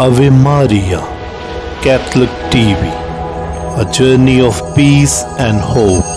Ave Maria, Catholic TV, a journey of peace and hope.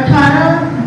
18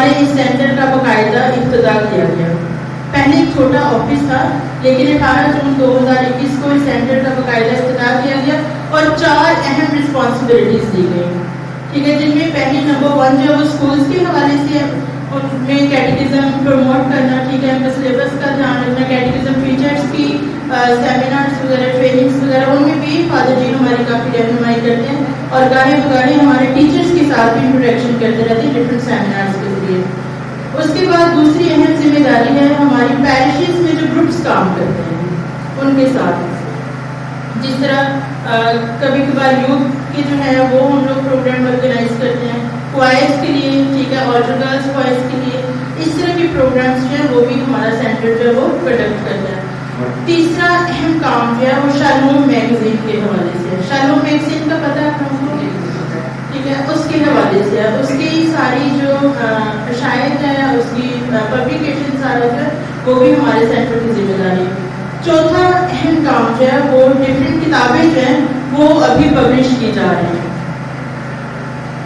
ہمارے اس centre کا باقاعدہ افتتاح کیا گیا. پہلے ایک چھوٹا آفس تھا لیکن 18 جون 2021 کو اس سینٹر کا باقاعدہ افتتاح کیا گیا اور 4 اہم رسپانسبلٹیز دی گئی. ٹھیک ہے, جن میں پہلی نمبر 1 جو ہے وہ اسکولس کے حوالے سے ہے, ان میں کیٹیکزم پروموٹ کرنا. ٹھیک ہے, ان کا سلیبس کا دھیان رکھنا, کیٹیکزم ٹیچرس کی سیمینارس وغیرہ, ٹریننگس وغیرہ, ان میں بھی فادر جی ہماری کافی رہنمائی کرتے ہیں اور گاہے بگاہے ہمارے ٹیچرس کے ساتھ بھی انٹروڈکشن کرتے رہتے ہیں ڈفرینٹ سیمینارس کے ذریعے. اس کے بعد دوسری اہم ذمہ داری ہے ہماری پیرشز میں جو گروپس کام کرتے ہیں ان کے ساتھ. جس طرح کبھی کبھار یوتھ کے جو ہے وہ ہم لوگ پروگرام آرگنائز کرتے ہیں کوائرس کے لیے. ٹھیک ہے, آلٹر گرلس کوائرس کے لیے, اس طرح کے پروگرامس جو ہیں وہ بھی ہمارا سینٹر جو ہے وہ کنڈکٹ کرتا ہے. تیسرا اہم کام جو ہے وہ شالوم میگزین کے حوالے سے ہے. شالوم میگزین کا پتہ ہے آپ کو؟ ٹھیک ہے, اس کے حوالے سے ہے. اس کی ساری جو اشاعت ہے, اس کی پبلیکیشن سارا جو ہے وہ بھی ہمارے سینٹر کی ذمہ داری ہے. چوتھا اہم کام جو ہے وہ ڈفرینٹ کتابیں جو ہیں وہ ابھی پبلش کی جا رہی ہیں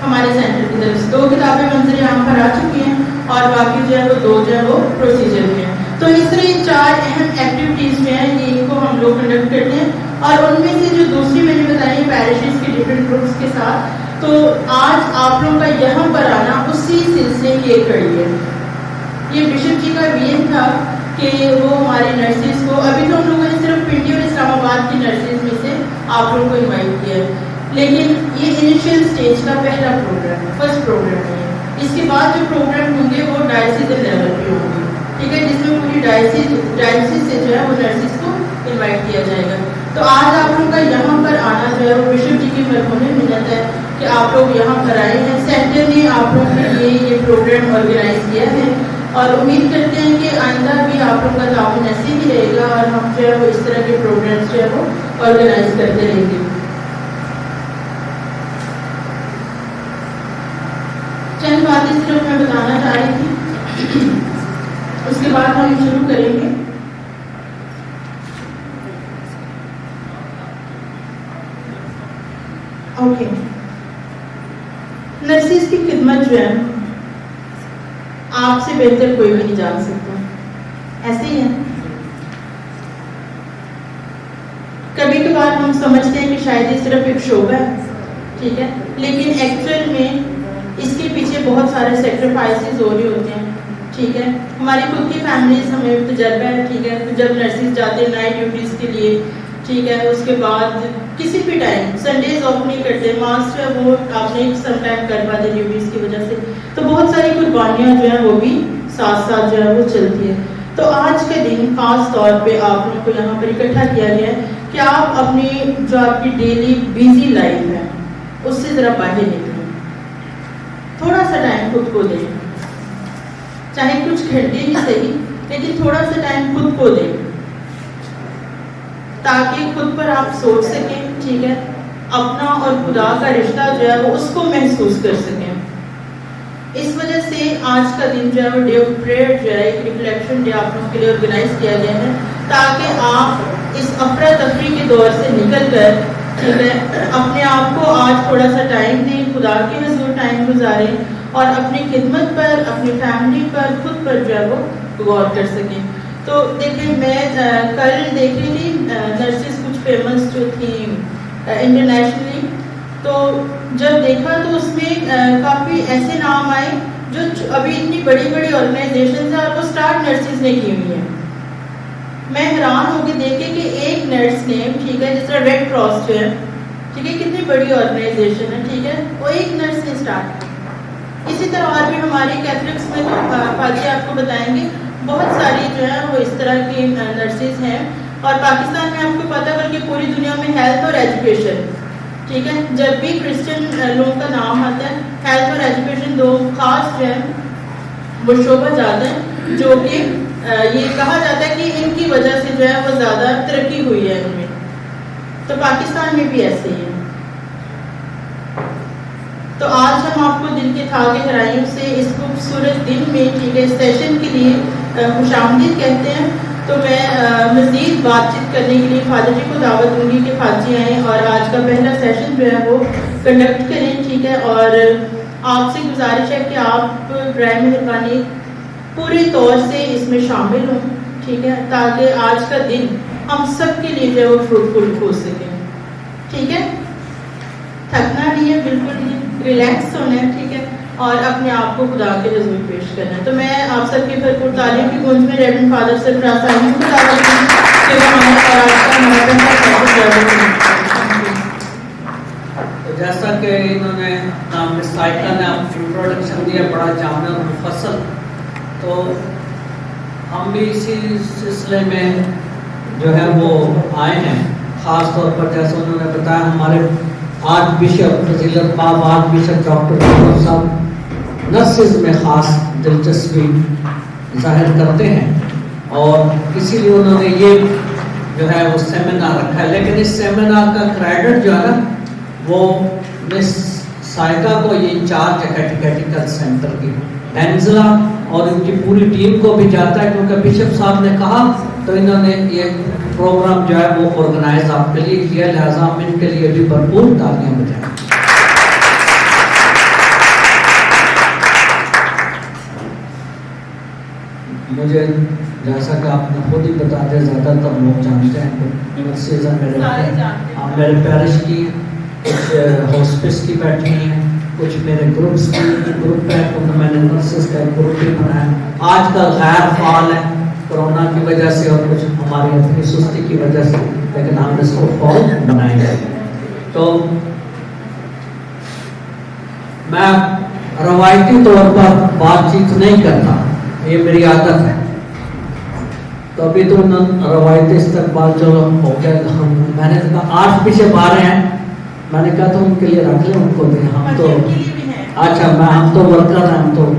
ہمارے سینٹر کی طرف سے. 2 کتابیں منظر عام پر آ چکی ہیں اور باقی جو ہے وہ 2 جو ہے وہ پروسیجر میں ہیں. تو اس طرح یہ 4 اہم ایکٹیویٹیز جو ہیں ان کو ہم لوگ کنڈکٹ کرتے ہیں. اور ان میں سے جو دوسری میں نے بتائی پیرشز کے ڈفرینٹ گروپس کے ساتھ, تو آج آپ لوگوں کا یہاں پر آنا اسی سلسلے کی ایک کڑی ہے. یہ بشپ جی کا وین تھا کہ وہ ہمارے نرسز کو, ابھی تو ہم لوگوں نے صرف پنڈی اور اسلام آباد کی نرسز میں سے آپ لوگوں کو انوائٹ کیا ہے, لیکن یہ انیشیل سٹیج کا پہلا پروگرام, فرسٹ پروگرام ہے. اس کے بعد جو پروگرام ہوں گے وہ ڈائسیزل لیول پہ ہوں گے. ٹھیک ہے, جس میں پوری ڈائسیز سے جو ہے وہ نرسز کو انوائٹ کیا جائے گا. تو آج آپ لوگوں کا یہاں پر آنا جو ہے وہ بشپ جی کی مرہون منت ہے کہ آپ لوگ یہاں پر آئے ہیں. سینٹر نے آپ لوگوں کے لیے یہ پروگرام آرگنائز کیا ہے اور امید کرتے ہیں کہ آئندہ بھی آپ لوگوں کا تعاون ایسے ہی رہے گا اور ہم جو ہے وہ اس طرح کے پروگرامس جو ہے وہ آرگنائز کرتے رہیں گے. چند باتیں صرف میں بتانا چاہ رہی تھی, اس کے بعد ہم شروع کریں گے. اوکے, نرسز کی خدمت جو ہے آپ سے بہتر کوئی بھی نہیں جان سکتا, ایسے ہی ہے. کبھی کبھار ہم سمجھتے ہیں کہ شاید یہ صرف ایک شعبہ ہے, ٹھیک ہے, لیکن ایکچوئل میں اس کے پیچھے بہت سارے سیکریفائسز ہو رہے ہوتے ہیں. ٹھیک ہے, ہماری خود کی فیملیز ہمیں تجربہ ہے. ٹھیک ہے, جب نرسز جاتے ہیں نائٹ ڈیوٹیز کے لیے, ٹھیک ہے, اس کے بعد کسی بھی ٹائم سنڈیز آف نہیں کرتے, ماس جو ہے وہ آپ نے سم ٹائم کر پاتے ڈیوٹیز کی وجہ سے, تو بہت ساری قربانیاں جو ہیں وہ بھی ساتھ ساتھ جو ہے وہ چلتی ہے. تو آج کے دن خاص طور پہ آپ لوگوں کو یہاں پر اکٹھا کیا گیا ہے کہ آپ اپنی جو آپ کی ڈیلی بیزی لائف ہے اس سے ذرا باہر نکلیں, تھوڑا سا ٹائم خود کو دیں, چاہے کچھ گھنٹے ہی صحیح, لیکن تھوڑا سا ٹائم خود کو دیں تاکہ خود پر آپ سوچ سکیں. ٹھیک ہے, اپنا اور خدا کا رشتہ جو ہے وہ اس کو محسوس کر سکیں. اس وجہ سے آج کا دن جو ہے وہ ڈے آف پریئر جو ہے ایک ریفلیکشن ڈے آپ لوگوں کے لیے آرگنائز کیا گیا ہے تاکہ آپ اس افراتفری کے دور سے نکل کر, ٹھیک ہے, اپنے آپ کو آج تھوڑا سا ٹائم دیں, خدا کے حضور ٹائم گزاریں اور اپنی خدمت پر, اپنی فیملی پر, خود پر جو ہے وہ غور کر سکیں. تو دیکھیں, میں کل دیکھ رہی تھی نرسز کچھ فیمس جو تھی انٹرنیشنلی, تو جب دیکھا تو اس میں کافی ایسے نام آئے جو ابھی اتنی بڑی بڑی آرگنائزیشنز ہیں اور وہ اسٹارٹ نرسز نے کی ہوئی ہیں. میں حیران ہو کے دیکھے کہ ایک نرس نے, ٹھیک ہے, جس طرح ریڈ کراس جو ہے, ٹھیک ہے, کتنی بڑی آرگنائزیشن ہے, ٹھیک ہے, وہ ایک نرس نے اسٹارٹ کی. اسی طرح اور بھی ہماری کیتھولکس میں تو فاجی آپ کو بتائیں گے بہت ساری جو ہے وہ اس طرح کی نرسز ہیں. اور پاکستان میں آپ کو پتہ بلکہ پوری دنیا میں ہیلتھ اور ایجوکیشن, ٹھیک ہے, جب بھی کرسچن لوگوں کا نام آتا ہے ہیلتھ اور ایجوکیشن دو خاص جو ہے وہ شعبہ جاتے ہیں جو کہ یہ کہا جاتا ہے کہ ان کی وجہ سے جو ہے وہ زیادہ ترقی ہوئی ہے ان میں. تو پاکستان میں بھی ایسے ہی ہے. تو آج ہم آپ کو دل کے تھاگے ہرائیوں سے اس خوبصورت دن میں, ٹھیک ہے, سیشن کے لیے خوش آمدید کہتے ہیں. تو میں مزید بات چیت کرنے کے لیے فادر جی کو دعوت دوں گی کہ فادر جی آئیں اور آج کا پہلا سیشن جو ہے وہ کنڈکٹ کریں. ٹھیک ہے, اور آپ سے گزارش ہے کہ آپ برائے مہربانی پوری طور سے اس میں شامل ہوں، ٹھیک ہے، تاکہ آج کا دن ہم سب کے لیے جو ہے وہ فروٹفل ہو سکے، ٹھیک ہے، تھکنا نہیں ہے، بالکل نہیں، ریلیکس ہونا ہے، ٹھیک ہے، اور اپنے آپ کو خدا کے حضور پیش کرنا ہے۔ تو میں آپ سب کی بھرپور تعلیم کی گونج میں ریورنڈ فادر سے پراسانی کو دعوت دوں کہ وہ ہمارے اور آج کا محرم کا جیسا کہ انہوں نے مس سائقہ نے انٹروڈکشن دیا بڑا جامع اور مفصل، تو ہم بھی اسی سلسلے میں جو ہے وہ آئے ہیں، خاص طور پر جیسے انہوں نے بتایا ہمارے آرچ بشپ فضیلت باب آرچ بشپ ڈاکٹر صاحب نرسز میں خاص دلچسپی ظاہر کرتے ہیں، اور اسی لیے انہوں نے یہ جو ہے وہ سیمینار رکھا ہے، لیکن اس سیمینار کا کریڈٹ جو ہے نا وہ مس سائقہ کو یہ انچارج ہے کیٹیکیٹیکل سینٹر کی ڈینزلا اور ان کی پوری ٹیم کو بھی جاتا ہے، کیونکہ بشپ صاحب نے کہا تو انہوں نے یہ پروگرام جو ہے وہ آرگنائز آپ کے لیے کیا، لہٰذا ہم ان کے لیے بھی بھرپور تالیاں بجائیں۔ مجھے جیسا کہ آپ نے خود ہی بتا دیا زیادہ تر لوگ جانتے ہیں، میرے پیرش کی کچھ ہاسپس کی بیٹھی ہیں، کچھ میرے گروپس کی گروپ ہے، میں نے نرسز کا گروپ بھی بنایا، آج کل غیر فعال ہے کرونا کی وجہ سے اور کچھ ہماری اپنی سستی کی وجہ سے، لیکن ہم نے اس کو فعال بنائے گئے۔ تو میں روایتی طور پر بات چیت نہیں کرتا، یہ میری عادت ہے، تو ابھی تو روایتی استقبال جو ہو گیا، میں نے کہا آرچ بشپ آ رہے ہیں، میں نے کہا تو ان کے لیے رکھ لیں، ان کو بھی ہم تو اچھا ہم تو ورکر ہیں، ہم تو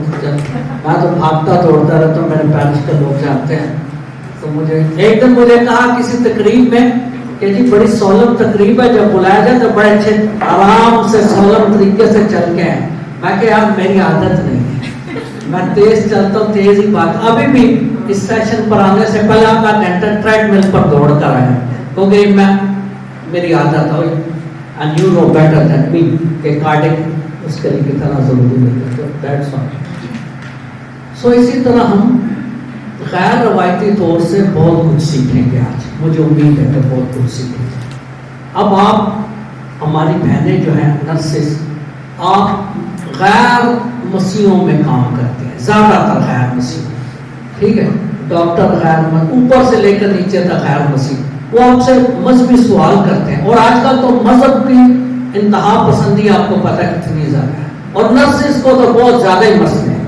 میں تو بھاگتا دوڑتا رہتا ہوں، میرے پیرنٹس کے لوگ جانتے ہیں۔ تو مجھے ایک دن مجھے کہا کسی تقریب میں کہ جی بڑی سولم تقریب ہے، جب بلایا جائے تو بڑے اچھے آرام سے سولم طریقے سے چل کے ہیں۔ میں کہ یار میری عادت نہیں ہے، میں تیز چلتا ہوں، تیز ہی بات۔ ابھی بھی اس سیشن پر آنے سے پہلے آپ کا گھنٹہ ٹریڈ مل پر دوڑ کر آئے، کیونکہ میری عادت ہے، and you know better than me کہ کارڈنگ اس کے لیے کتنا ضروری نہیں ہے، that's all۔ سو اسی طرح ہم غیر روایتی طور سے بہت کچھ سیکھیں گے آج، مجھے امید ہے کہ بہت کچھ سیکھیں گے۔ اب آپ ہماری بہنیں جو ہیں نرسز، آپ غیر مسیحوں میں کام کرتے ہیں، زیادہ تر غیر مسیح، ٹھیک ہے، ڈاکٹر غیر مسیح، اوپر سے لے کر نیچے تک غیر مسیح، وہ آپ سے مذہبی سوال کرتے ہیں، اور آج کل تو مذہب کی انتہا پسندی آپ کو پتہ کتنی زیادہ ہے، اور نرسز کو تو بہت زیادہ ہی مسئلے ہیں،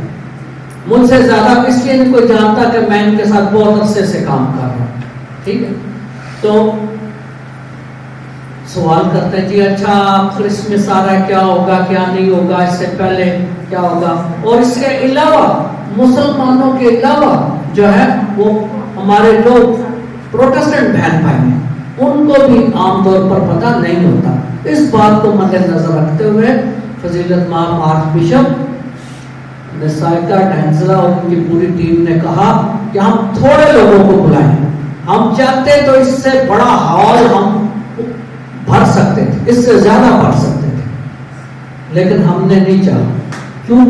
مجھ سے زیادہ اس لیے نہیں کوئی جانتا کہ میں ان کے ساتھ بہت عرصے سے کام کر رہا ہوں، ٹھیک ہے۔ تو سوال کرتے ہیں جی اچھا کرسمس آ رہا ہے، کیا ہوگا کیا نہیں ہوگا، اس سے پہلے کیا ہوگا، اور اس کے علاوہ مسلمانوں کے علاوہ جو ہے وہ ہمارے لوگ پروٹسٹنٹ بہن بھائی ہیں، ان کو بھی عام طور پر پتہ نہیں ہوتا۔ اس بات کو مد نظر رکھتے ہوئے فضیلت مآب آرچ بشپ مس سائقہ ڈینزلا اور ان کی پوری ٹیم نے کہا کہ ہم تھوڑے لوگوں کو بلائیں، ہم چاہتے تو اس سے بڑا ہال ہم بھر سکتے تھے، اس سے زیادہ بھر سکتے تھے، لیکن ہم نے نہیں چاہا۔ کیوں؟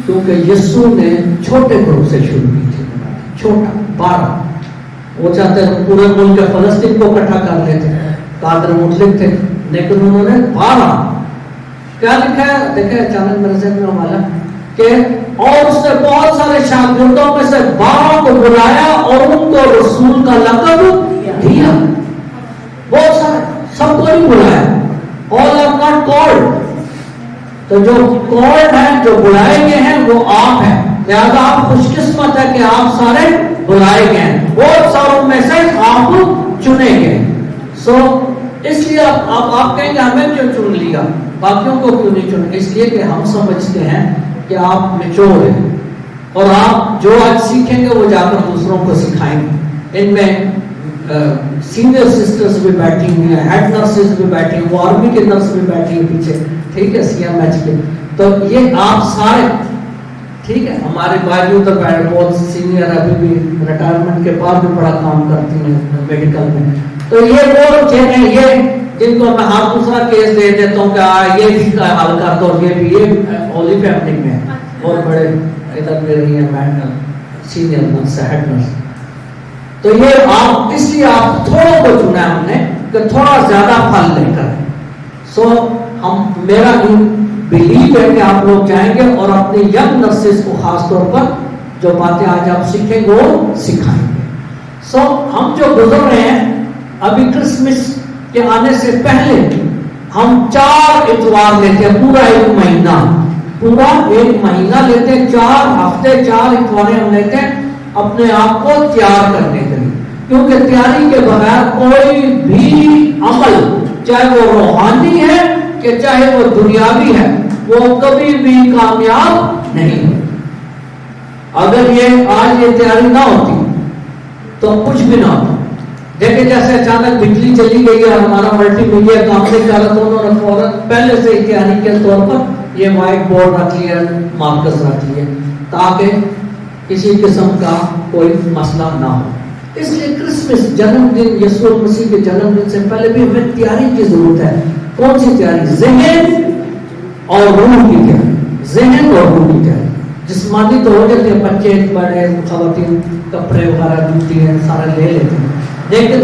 کیونکہ یسوع نے چھوٹے گروپ سے شروع کی تھی، چھوٹا 12، وہ چاہتے پورے ملک فلسطین کو اکٹھا کر لیتے، قادر مطلق تھے، لیکن انہوں نے 12 کیا لکھا ہے دیکھیں، اچانک میرے ذہن میں ہمارا کہ اور اس نے بہت سارے شاگردوں میں سے 12 کو بلایا اور ان کو رسول کا لقب دیا۔ بہت سارے، سب کو نہیں بلایا، all are not called، تو جو called ہیں، جو بلائے گئے ہیں وہ آپ ہیں، لہذا آپ خوش قسمت ہے کہ آپ سارے بلائے گئے ہیں، بہت ساروں میں سے آپ چنے گئے۔ سو اس لیے آپ کہیں گے ہمیں کیوں چن لیا، باقیوں کو کیوں نہیں چن؟ اس لیے کہ ہم سمجھتے ہیں کہ آپ میچور ہیں، اور آپ جو آج سیکھیں گے وہ جا کر دوسروں کو سکھائیں گے۔ ان میں سینئر سسٹرز بھی بیٹھی ہوئی ہیں، ہیڈ نرسز بھی بیٹھی ہیں، وہ آرمی کے نرس بھی بیٹھی ہیں پیچھے، ٹھیک ہے، CMH کے، تو یہ آپ سارے، ٹھیک ہے، ہمارے بھائی ادھر بیٹھے بہت سینئر ابھی بھی ریٹائرمنٹ کے بعد بھی بڑا کام کرتی ہیں میڈیکل میں، تو یہ وہ جنہیں یہ جن کو میں ہر دوسرا کیس دے دیتا ہوں کہ یہ بھی حل کر دو، یہ بھی، یہ ہولی فیملی میں بہت بڑے ادھر میں رہی ہیں سینئر نرس، ہیڈ نرس. تو یہ آپ اس لیے آپ تھوڑا کو چنا ہے ہم نے کہ تھوڑا زیادہ پھل لے کر. سو ہم میرا بلیو ہے کہ آپ لوگ جائیں گے اور اپنی ینگ نرسز کو خاص طور پر جو باتیں آج آپ سیکھیں گے وہ سکھائیں گے. سو ہم جو گزر رہے ہیں ابھی کرسمس کے آنے سے پہلے ہم 4 اتوار لیتے ہیں، پورا ایک مہینہ لیتے ہیں، 4 ہفتے 4 اتواریں ہم لیتے ہیں اپنے آپ کو تیار کرنے کے لیے. کیونکہ تیاری کے بغیر کوئی بھی عمل، چاہے وہ روحانی ہے کہ چاہے وہ دنیاوی ہے، وہ کبھی بھی کامیاب نہیں ہو. اگر یہ آج یہ تیاری نہ ہوتی تو کچھ بھی نہ ہوتا. دیکھیں جیسے اچانک بجلی چلی گئی اور ہمارا ملٹی میڈیا کام نہیں کر رہا تو انہوں نے فوراً پہلے سے ہی تیاری کے طور پر یہ وائٹ بورڈ رکھ لیا، مارکس رکھ لیے تاکہ کسی قسم کا کوئی مسئلہ نہ ہو. اس لیے کرسمس جنم دن یسوع مسیح کے جنم دن سے پہلے بھی ہمیں تیاری کی ضرورت ہے. کون سی تیاری؟ ذہن اور روح کی تیاری. ذہن اور روح کی تیاری. جسمانی تو ہو جاتے ہیں، بچے بڑے خواتین کپڑے وغیرہ جوتی ہیں سارے لے لیتے ہیں، لیکن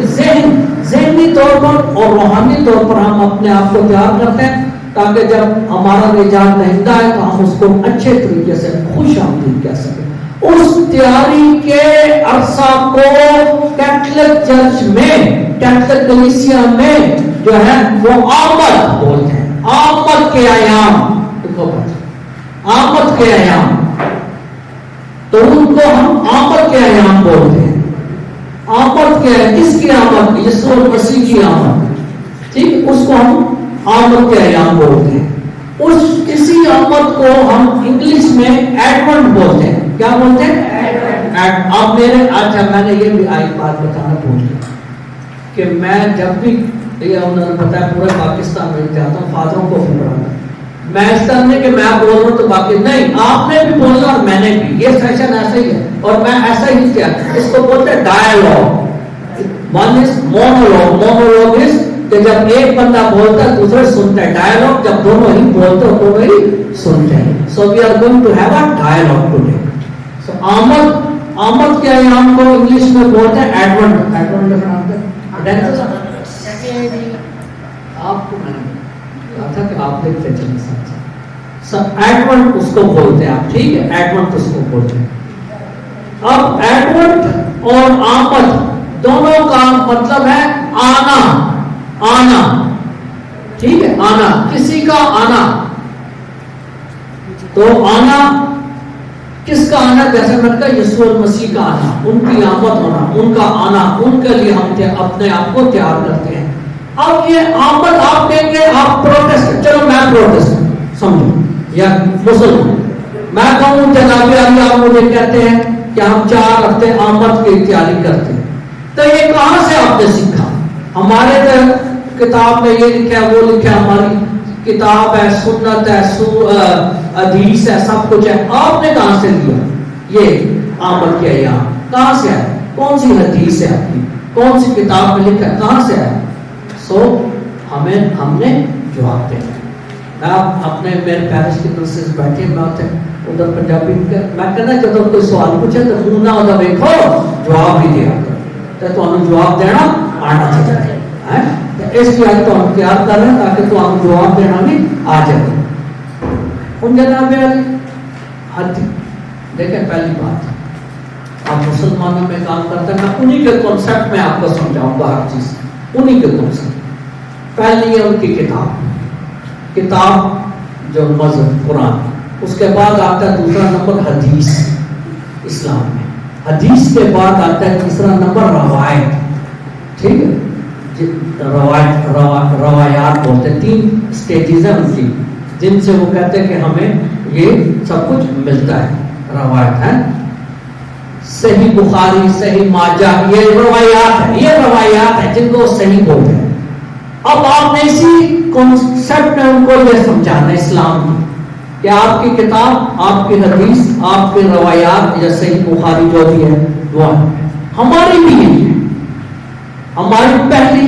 ذہنی طور پر اور روحانی طور پر ہم اپنے آپ کو تیار کرتے ہیں تاکہ جب ہمارا نجات دہندہ ہے تو ہم اس کو اچھے طریقے سے خوش آمدید کہہ سکیں. اس تیاری کے عرصہ کو کیتھولک چرچ میں، کیتھولک کلیسیا میں جو ہے وہ آمد بولتے ہیں. آمد کے ایام، آمد کے ایام، تو ان کو ہم آمد کے ایام بولتے ہیں. آمد کیا ہے؟ کس کی آمد؟ یسوع مسیح کی آمد. ٹھیک، اس کو ہم آمد کے ایام بولتے ہیں. اسی آمد کو ہم انگلش میں ایڈونٹ بولتے ہیں. کیا بولتے ہیں؟ اب میں نے یہ بھی ایک بات بتانا بھول گیا کہ میں جب بھی انہوں نے بتایا پورے پاکستان میں جاتا ہوں فادروں کو بھی پڑھاتا ہوں، میں اس طرح نہیں کہ میں بول رہا ہوں تو باقی نہیں، آپ نے بھی بولنا اور میں نے بھی. یہ سیشن ایسا ہی ہے اور میں ایسا ہی کیا. اس کو بولتے ہیں dialogue. One is monologue. Monologue is کہ جب ایک بندہ بولتا ہے دوسرے سنتا ہے. ڈائیلاگ جب دونوں ہی بولتے ہیں دونوں ہی سنتے ہیں. So we are going to have a dialogue today. So آمد کے ایام کو انگلش میں بولتے ہیں ایڈونٹ. ایڈونٹ آپ کو میں نے کہا تھا کہ آپ دیکھتے چلیں سب ایڈونٹ اس کو بولتے ہیں آپ. ٹھیک ہے، ایڈونٹ اس کو بولتے ہیں. اب ایڈونٹ اور آمد دونوں کا مطلب ہے آنا. آنا، ٹھیک ہے، آنا، کسی کا آنا. تو آنا کس کا آنا؟ جیسے میں نے کہا یسوع مسیح کا آنا، ان کی آمد ہونا، ان کا آنا، ان کے لیے ہم اپنے آپ کو تیار کرتے ہیں. اب یہ آمد آپ کہیں گے آپ پروٹیسٹ، چلو میں پروٹیسٹ سمجھو یا مسلمان، میں کہوں جناب علی آپ مجھے کہتے ہیں کہ ہم 4 ہفتے آمد کی تیاری کرتے ہیں، تو یہ کہاں سے آپ نے سیکھا؟ ہمارے کتاب میں یہ لکھا ہے، وہ لکھا ہے، ہماری کتاب ہے، سنت ہے، حدیث ہے، سب کچھ ہے. آپ نے کہاں سے لیا یہ آمد کے ایام؟ کہاں سے آئے؟ کون سی حدیث ہے آپ کی؟ کون سی کتاب میں لکھا ہے؟ کہاں سے آئے؟ سو ہم نے جواب دینا. میں اپنے میرے پیرس کی نرسز بیٹھے ہوتے ادھر پنجابی میں کہنا جب کوئی سوال پوچھے تو منہ نہ ادھر دیکھو، جواب ہی دیا کرو. تو ہمیں جواب دینا آنا چاہیے. اس لیے آج تو ہم تیار کر رہے ہیں تاکہ تو ہم جواب دینا بھی آ جائے. ان جناب دیکھیں پہلی بات آپ مسلمانوں میں کام کرتے ہیں، میں انہی کے کانسیپٹ میں آپ کو سمجھاؤں گا ہر چیز، انہی کے کانسیپٹ. پہلی ہے ان کی کتاب جو مذہب قرآن، اس کے بعد آتا ہے دوسرا نمبر حدیث. اسلام میں حدیث کے بعد آتا ہے تیسرا نمبر روایت. ٹھیک ہے، روایات بولتے ہیں. 3 سٹیجز ہیں ان کی جن سے وہ کہتے ہیں کہ ہمیں یہ سب کچھ ملتا ہے. روایت ہے، صحیح بخاری، صحیح ماجہ، یہ روایات ہے جن کو صحیح بولتے ہیں. اب آپ نے اسی کانسیپٹ میں ان کو یہ سمجھانا ہے اسلام کی کہ آپ کی کتاب، آپ کی حدیث، آپ کی روایات یا صحیح بخاری جو بھی ہے وہ ہے. ہماری بھی یہی ہے. ہماری پہلی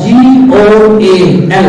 GOAL,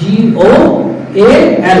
GOAL,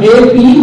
PHANIA।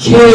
6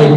1।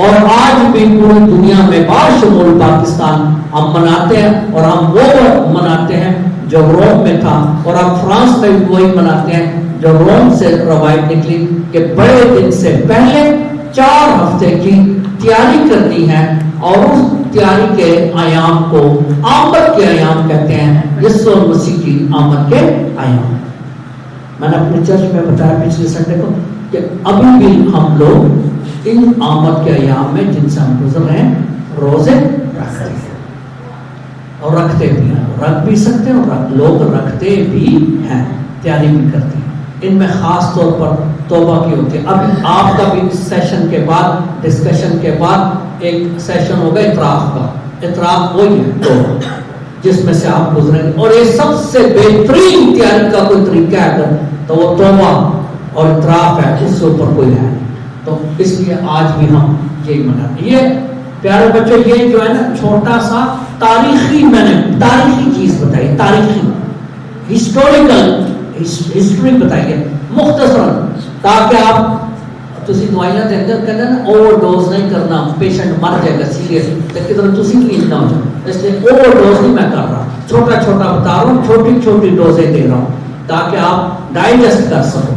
اور آج بھی پوری دنیا میں باشمول پاکستان ہم مناتے ہیں، اور ہم وہ مناتے ہیں جو روم میں تھا، اور ہم فرانس میں بھی وہی مناتے ہیں جو روم سے روایت نکلی کہ بڑے دن سے پہلے 4 ہفتے کی تیاری کرنی ہے، اور اس تیاری کے ایام کو آمد کے ایام کہتے ہیں، یسوع مسیح کی آمد کے ایام۔ میں نے اپنے چرچ میں بتایا پچھلے سنڈے کو کہ ابھی بھی ہم لوگ ان آمد کے ایام میں جن سے ہم گزر رہے ہیں روزے رکھتے ہیں، اور رکھتے بھی ہیں، رکھ بھی سکتے ہیں، اور لوگ رکھتے بھی ہیں، تیاری بھی کرتے ہیں۔ ان میں خاص طور پر توبہ کی ہوتی ہے۔ اب آپ کا بھی اس سیشن کے بعد، ڈسکشن کے بعد ایک سیشن ہوگا اعتراف کا۔ اعتراف وہی ہے توبہ جس میں سے آپ گزریں گے، اور یہ سب سے بہترین تیاری کا کوئی طریقہ ہے تو وہ توبہ اور اعتراف ہے، اس سے اوپر کوئی ہے نہیں۔ تو اس لیے آج بھی ہم یہی مناتے ہیں۔ یہ پیارے بچوں، یہ جو ہے نا چھوٹا سا تاریخی، میں نے تاریخی چیز بتائی، تاریخی ہسٹوریکل ہسٹری بتائیے مختصر، تاکہ آپ تسی دوائیاں دے کر کہنا نا اوور ڈوز نہیں کرنا، پیشنٹ مر جائے گا سیریس، لیکن ذرا تسی کلین نہ ہو جائے، اس لیے اوور ڈوز نہیں میں کر رہا، چھوٹا چھوٹا بتا رہا ہوں، چھوٹی چھوٹی ڈوزیں دے رہا ہوں تاکہ آپ ڈائجسٹ کر سکو،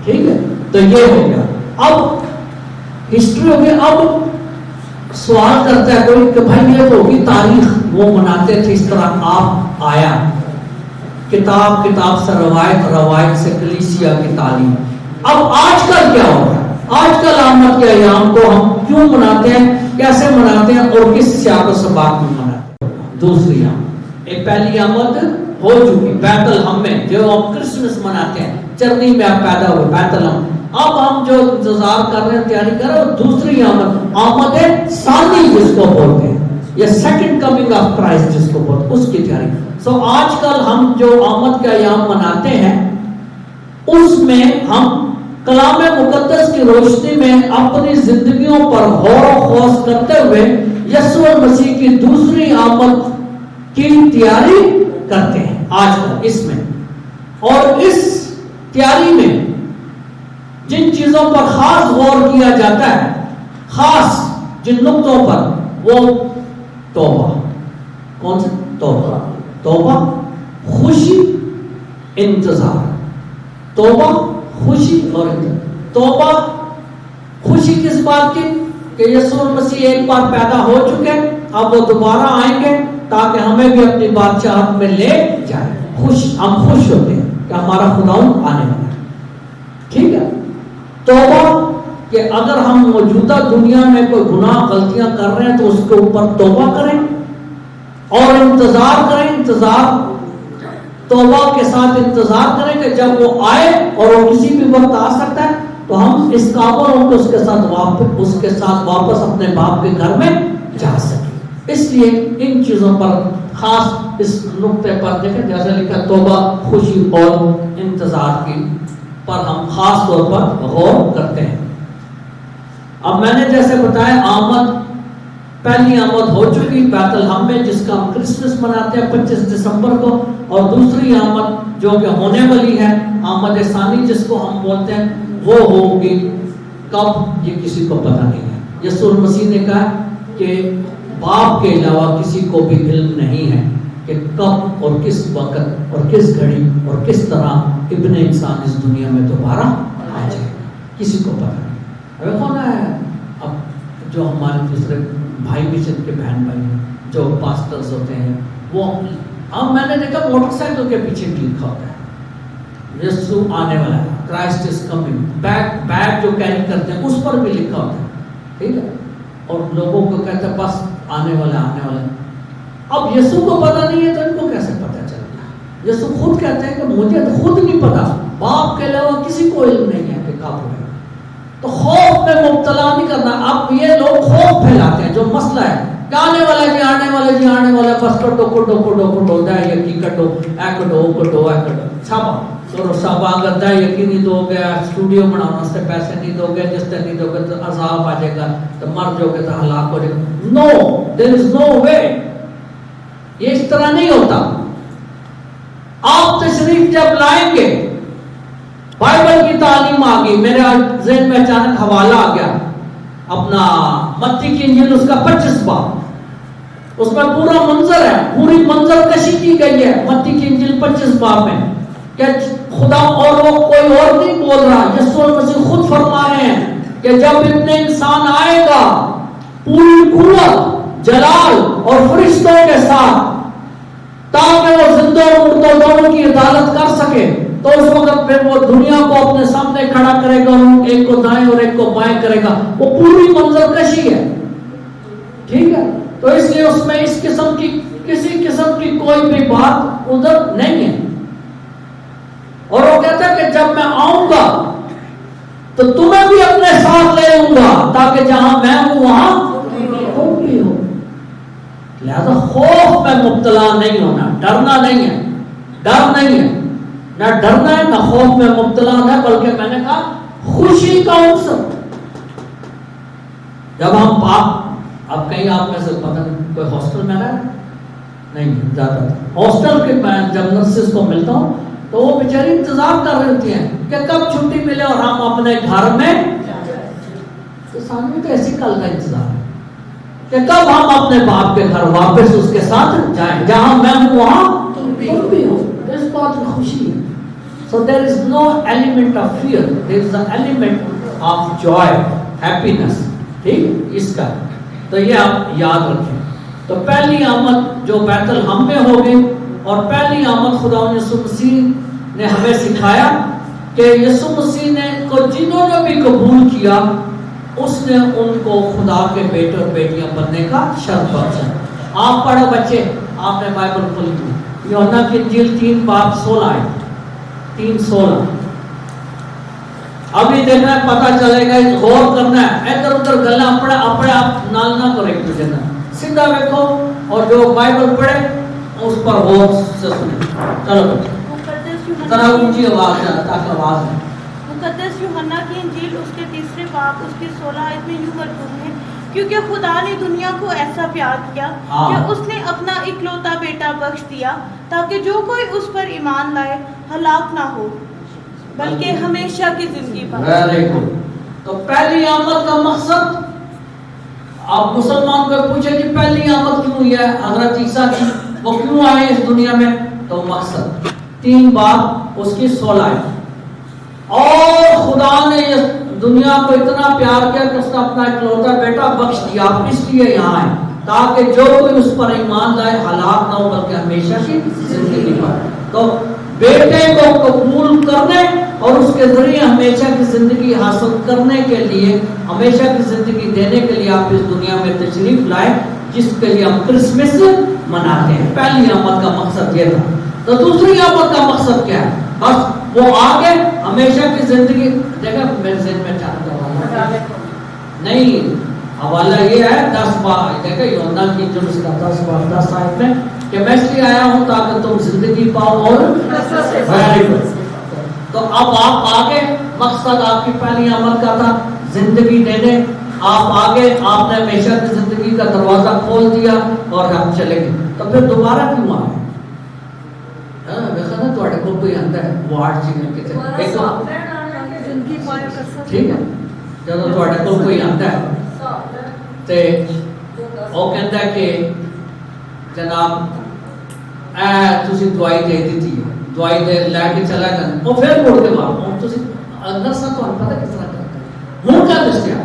ٹھیک ہے؟ تو یہ ہو گیا۔ اب ہسٹری ہو گئی۔ اب سوال کرتا ہے کوئی کہ بھائی یہ تو ہوگی تاریخ، وہ مناتے تھے اس طرح، آپ آیا کتاب سے روایت سے کلیسیا کی تعلیم۔ اب آج کل کیا ہو رہا ہے؟ آج کل آمد کے ایام کو ہم کیوں مناتے ہیں، کیسے مناتے ہیں، اور کس سیاق و سباق میں مناتے ہیں؟ دوسری آمد، ایک پہلی آمد ہو چکی بیت الحم میں، جو ہم کرسمس مناتے ہیں، چرنی میں آپ پیدا ہوئے بیت الحم۔ اب ہم جو انتظار کر رہے ہیں، تیاری کر رہے ہیں، دوسری آمد ثانی جس کو بولتے ہیں، یا سیکنڈ کمنگ آف کرائسٹ جس کو بولتے ہیں، اس کی تیاری۔ سو آج کل ہم جو آمد کا ایام مناتے ہیں، اس میں ہم کلام مقدس کی روشنی میں اپنی زندگیوں پر غور و خوض کرتے ہوئے یسوع مسیح کی دوسری آمد کی تیاری کرتے ہیں آج کل اس میں۔ اور اس تیاری میں جن چیزوں پر خاص غور کیا جاتا ہے، خاص جن نقطوں پر، وہ توبہ۔ کون سے؟ توبہ، خوشی، انتظار۔ توبہ، خوشی اور انتظار۔ توبہ، خوشی کس بات کی کہ یسوع مسیح ایک بار پیدا ہو چکے، اب وہ دوبارہ آئیں گے تاکہ ہمیں بھی اپنی بادشاہت میں لے جائیں۔ ہم خوش ہوتے ہیں کہ ہمارا خداوند آنے والا ہے، ٹھیک ہے۔ توبہ کہ اگر ہم موجودہ دنیا میں کوئی گناہ غلطیاں کر رہے ہیں تو اس کے اوپر توبہ کریں، اور انتظار کریں۔ انتظار، توبہ کے ساتھ انتظار کریں کہ جب وہ آئے، اور وہ کسی بھی وقت آ سکتا ہے، تو ہم اس قابل ہوں کہ اس کے ساتھ واپس اپنے باپ کے گھر میں جا سکیں۔ اس لیے ان چیزوں پر خاص اس نقطے پر دیکھیں، جیسے لکھا توبہ، خوشی اور انتظار کی پر ہم خاص طور پر غور کرتے ہیں۔ اب میں نے جیسے بتایا، آمد، پہلی آمد ہو چکی بیت الحم میں، جس کا ہم کرسمس مناتے ہیں 25 دسمبر کو، اور دوسری آمد جو کہ ہونے والی ہے، آمد ثانی جس کو ہم بولتے ہیں، وہ ہوگی کب یہ کسی کو پتہ نہیں ہے۔ یسوع مسیح نے کہا کہ باپ کے علاوہ کسی کو بھی علم نہیں ہے کہ کب اور کس وقت اور کس گھڑی اور کس طرح ابن انسان اس دنیا میں دوبارہ آ جائے گا، کسی کو پتہ نہیں۔ اب کون ہے؟ اب جو ہمارے دوسرے بھائی بھی جن کے بہن بھائی ہیں، جو پاسٹرز ہوتے ہیں، وہ اب میں نے دیکھا موٹر سائیکل کے پیچھے لکھا ہوتا ہے یسوع آنے والا ہے، کرائسٹ از کمنگ۔ بیگ جو کیری کرتے ہیں اس پر بھی لکھا ہوتا ہے، ٹھیک ہے، اور لوگوں کو کہتا ہے بس آنے والا آنے والا۔ اب یسوع کو پتہ نہیں ہے تو ان کو کیسے پتہ چلے گا؟ یسوع خود کہتے ہیں کہ مجھے تو خود نہیں پتا، باپ کے علاوہ کسی کو علم نہیں ہے کہ کب ہوگا۔ تو خوف میں مبتلا نہیں کرنا۔ اب یہ لوگ خوف پھیلاتے ہیں، جو مسئلہ ہے کہ آنے والا جی، آنے والا جی، آنے والا، بس کٹو کٹو کٹو کٹو، دے یقین کٹو، اے کٹو کٹو، اے کٹو، چھاپا تو صاحب اگر دے یقین نہیں دو گے، اسٹوڈیو بنانا سے پیسے نہیں دو گے، جس سے نہیں دو گے تو عذاب آ جائے گا، تو مر جاؤ گے، تو ہلاک ہو جائے گا۔ نو، دیر از نو وے، یہ اس طرح نہیں ہوتا۔ آپ تشریف جب لائیں گے، بائبل کی تعلیم آ گئی، میرے ذہن میں اچانک حوالہ آ گیا اپنا متی کی انجیل اس کا 25 باب، اس میں پورا منظر ہے، پوری منظر کشی کی گئی ہے متی کی انجیل 25 باب میں کہ خدا اور وہ کوئی اور نہیں بول رہا، یسوع مسیح خود فرما رہے ہیں کہ جب ابن انسان آئے گا پوری قوت جلال اور فرشتوں کے ساتھ تاکہ وہ زندہ اور مردوں دونوں کی عدالت کر سکے، تو اس وقت پھر وہ دنیا کو اپنے سامنے کھڑا کرے گا، ایک کو دائیں اور ایک کو بائیں کرے گا، وہ پوری منظر کشی ہے، ٹھیک ہے؟ تو اس لیے اس میں اس قسم کی کسی قسم کی کوئی بھی بات ادھر نہیں ہے۔ اور وہ کہتا ہے کہ جب میں آؤں گا تو تمہیں بھی اپنے ساتھ لے لوں گا تاکہ جہاں میں ہوں وہاں تم بھی ہو۔ لہذا خوف میں مبتلا نہیں ہونا، ڈرنا نہیں ہے، ڈر نہیں ہے، نہ ڈرنا ہے نہ خوف میں مبتلا ہونا ہے، بلکہ میں نے کہا خوشی کا عنصر۔ جب ہم اب کہیں آپ میں سے پتہ نہیں کوئی ہاسٹل میں رہا نہیں زیادہ ہاسٹل کے میں جب نرسز کو ملتا ہوں تو وہ بیچاری انتظار کر رہی ہوتی ہیں کہ کب چھٹی ملے اور ہم اپنے گھر میں، تو سامنے تو ایسی کل کا انتظار ہے کہ کب ہم اپنے باپ کے گھر واپس اس کے ساتھ جائیں، جہاں میں ہوں وہاں تم بھی ہو۔ اس بات میں خوشی ہے۔ So there is no element of fear, there is an element of joy, happiness. ٹھیک اس کا تو یہ آپ یاد رکھیں۔ تو پہلی آمد جو بیت الحم میں ہوگی، اور پہلی آمد خدا یسوع مسیح نے ہمیں سکھایا کہ یسوع مسیح نے کو جنہوں نے بھی قبول کیا اس نے ان کو خدا کے بیٹے اور بیٹیاں بننے کا شرف بخشا۔ آپ پڑھو بچے، آپ نے بائبل کھولی تھی، یوحنا کی انجیل 3 باب 16 ہے، 3:16۔ ابھی دیکھنا ہے، پتہ چلے گا، غور کرنا ہے، ادھر ادھر گلا اپنے آپ نال نہ کرو، ایک دوسرے نہ سیدھا دیکھو اور جو بائبل پڑھے اس پر غور سے سنیں۔ چلو ذرا اونچی آواز ہے تاکہ آواز ہے۔ مقدس یوحنا کی انجیل اس کے 3 باب اس کی 16 آیت میں یوں مکتوب ہے، کیونکہ خدا نے دنیا کو ایسا پیار کیا کہ اس نے اپنا اکلوتا بیٹا بخش دیا تاکہ جو کوئی اس پر ایمان لائے ہلاک نہ ہو بلکہ ہمیشہ کی زندگی پائے۔ تو پہلی آمد کا مقصد، آپ مسلمان کو پوچھے کہ پہلی آمد کیوں ہوئی ہے حضرت عیسیٰ کی، وہ کیوں آئے اس دنیا میں، تو مقصد 3 باب اس کی 16 ہے۔ اور خدا نے دنیا کو اتنا پیار کیا کہ اس نے اپنا اکلوتا بیٹا بخش دیا، اس لیے یہاں ہے تاکہ جو کوئی اس پر ایمان لائے ہلاک نہ ہو بلکہ ہمیشہ کی زندگی پائے۔ تو بیٹے کو قبول کرنے اور اس کے ذریعے ہمیشہ کی زندگی حاصل کرنے کے لیے، ہمیشہ کی زندگی دینے کے لیے آپ اس دنیا میں تشریف لائے، جس کے لیے ہم کرسمس مناتے ہیں۔ پہلی آمد کا مقصد یہ تھا۔ تو دوسری آمد کا مقصد کیا ہے؟ بس وہ آگے ہمیشہ کی زندگی، دیکھا میرے ذہن میں چاہتا ہوں نہیں، حوالہ یہ ہے 10 بار، دیکھا یوحنا کی جو 10 آیت میں کہ میں اس لیے آیا ہوں تاکہ تم زندگی پاؤ اور تو اب آپ آگے، مقصد آپ کی پہلی آمد کا تھا زندگی دینے، آپ آگے، آپ نے ہمیشہ کی زندگی کا دروازہ کھول دیا اور ہم چلے گئے۔ تو پھر دوبارہ کیوں آئے؟ دیکھا نا تھوڑے کو کوئی آتا ہے وارڈ جی میں کہتے ہیں ٹھیک ہے، جب تھوڑے کو کوئی آتا ہے تو وہ کہتا ہے کہ جناب تسی دوائی دے دیتی ہے، دوائی دے لے کے چلا گیا، وہ پھر مڑ کے مارو تسی اندر سے تو پتہ کس طرح کرتا ہے ہوں کیا دسیا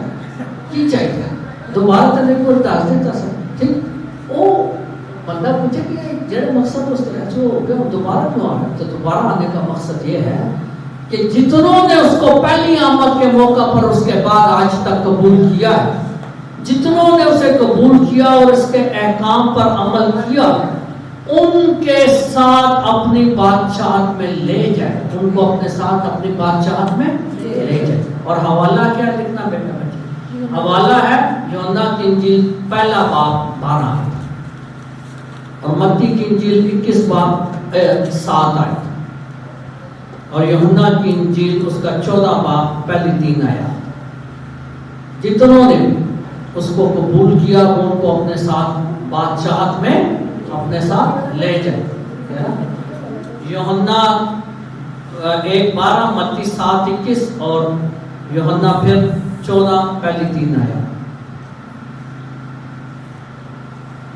کی چاہیے دوبارہ تنے کو دس دیتا سر ٹھیک۔ وہ بندہ پوچھے کہ جڑے مقصد اس طرح سے ہو گیا دوبارہ کیوں آ رہا؟ تو دوبارہ آنے کا مقصد یہ ہے کہ جتنوں نے اس کو پہلی آمد کے موقع پر اس کے بعد آج تک قبول کیا ہے، جتنوں نے اسے قبول کیا اور اس کے احکام پر عمل کیا، ان کے ساتھ اپنی بادشاہت میں لے جائے، ان کو اپنے ساتھ اپنی بادشاہت میں لے جائے۔ اور حوالہ کیا لکھنا بیٹا بچے؟ حوالہ ہے یوحنا کی انجیل 1 باب 12 اور متی کی انجیل 21 باب 7 آیت اور یوحنا کی انجیل اس کا 14 باب پہلی 3 آیات۔ جتنوں نے اس کو قبول کیا وہ ان کو اپنے ساتھ بادشاہت میں اپنے ساتھ لے جائے۔ یوحنا 1:12 متی 7:21 اور یوحنا پھر 14 پہلی 3 آیات۔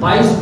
22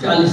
40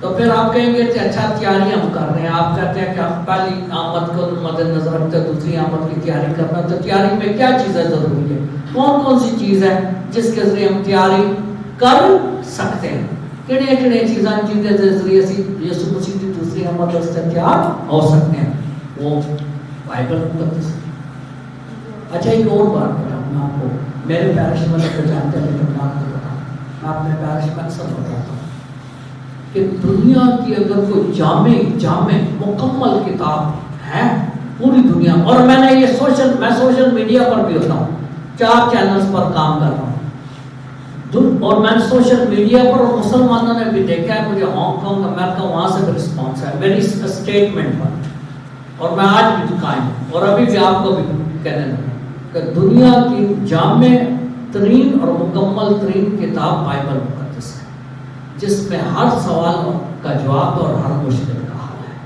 تو پھر آپ کہیں گے کہ اچھا تیاری ہم کر رہے ہیں. آپ کہتے ہیں کہ ہم پہلی آمد کو مد نظر رکھتے ہیں, دوسری آمد کی تیاری کرنا. تو تیاری میں کیا چیزیں ضروری ہے, کون کون سی چیز ہے جس کے ذریعے ہم تیاری کر سکتے ہیں؟ کہڑے کہڑے چیزاں جن کے ذریعے یسوع مسیح کی دوسری آمد سے تیار ہو سکتے ہیں؟ وہ بائبل مقدس. اچھا ایک اور بات بتاؤں میں آپ کو, میرے پیرش میں تو جانتے ہیں لیکن میں آپ کو بتاؤں, میں اپنے پیرش میں اکثر بتاتا ہوں کہ دنیا کی اگر کوئی جامع مکمل کتاب ہے پوری دنیا, اور میں نے یہ سوشل میڈیا پر بھی ہوتا ہوں, 4 چینلز پر کام کر رہا ہوں, اور میں نے سوشل میڈیا پر اور مسلمانوں نے بھی دیکھا ہے, مجھے ہانگ کانگ امریکہ وہاں سے بھی رسپانس ہے میری اسٹیٹمنٹ پر, اور میں آج بھی قائم ہوں اور ابھی بھی آپ کو بھی کہنے لگا کہ دنیا کی جامع ترین اور مکمل ترین کتاب بائبل مقدس ہے, جس میں ہر سوال کا جواب اور ہر مشکل کا حل ہے.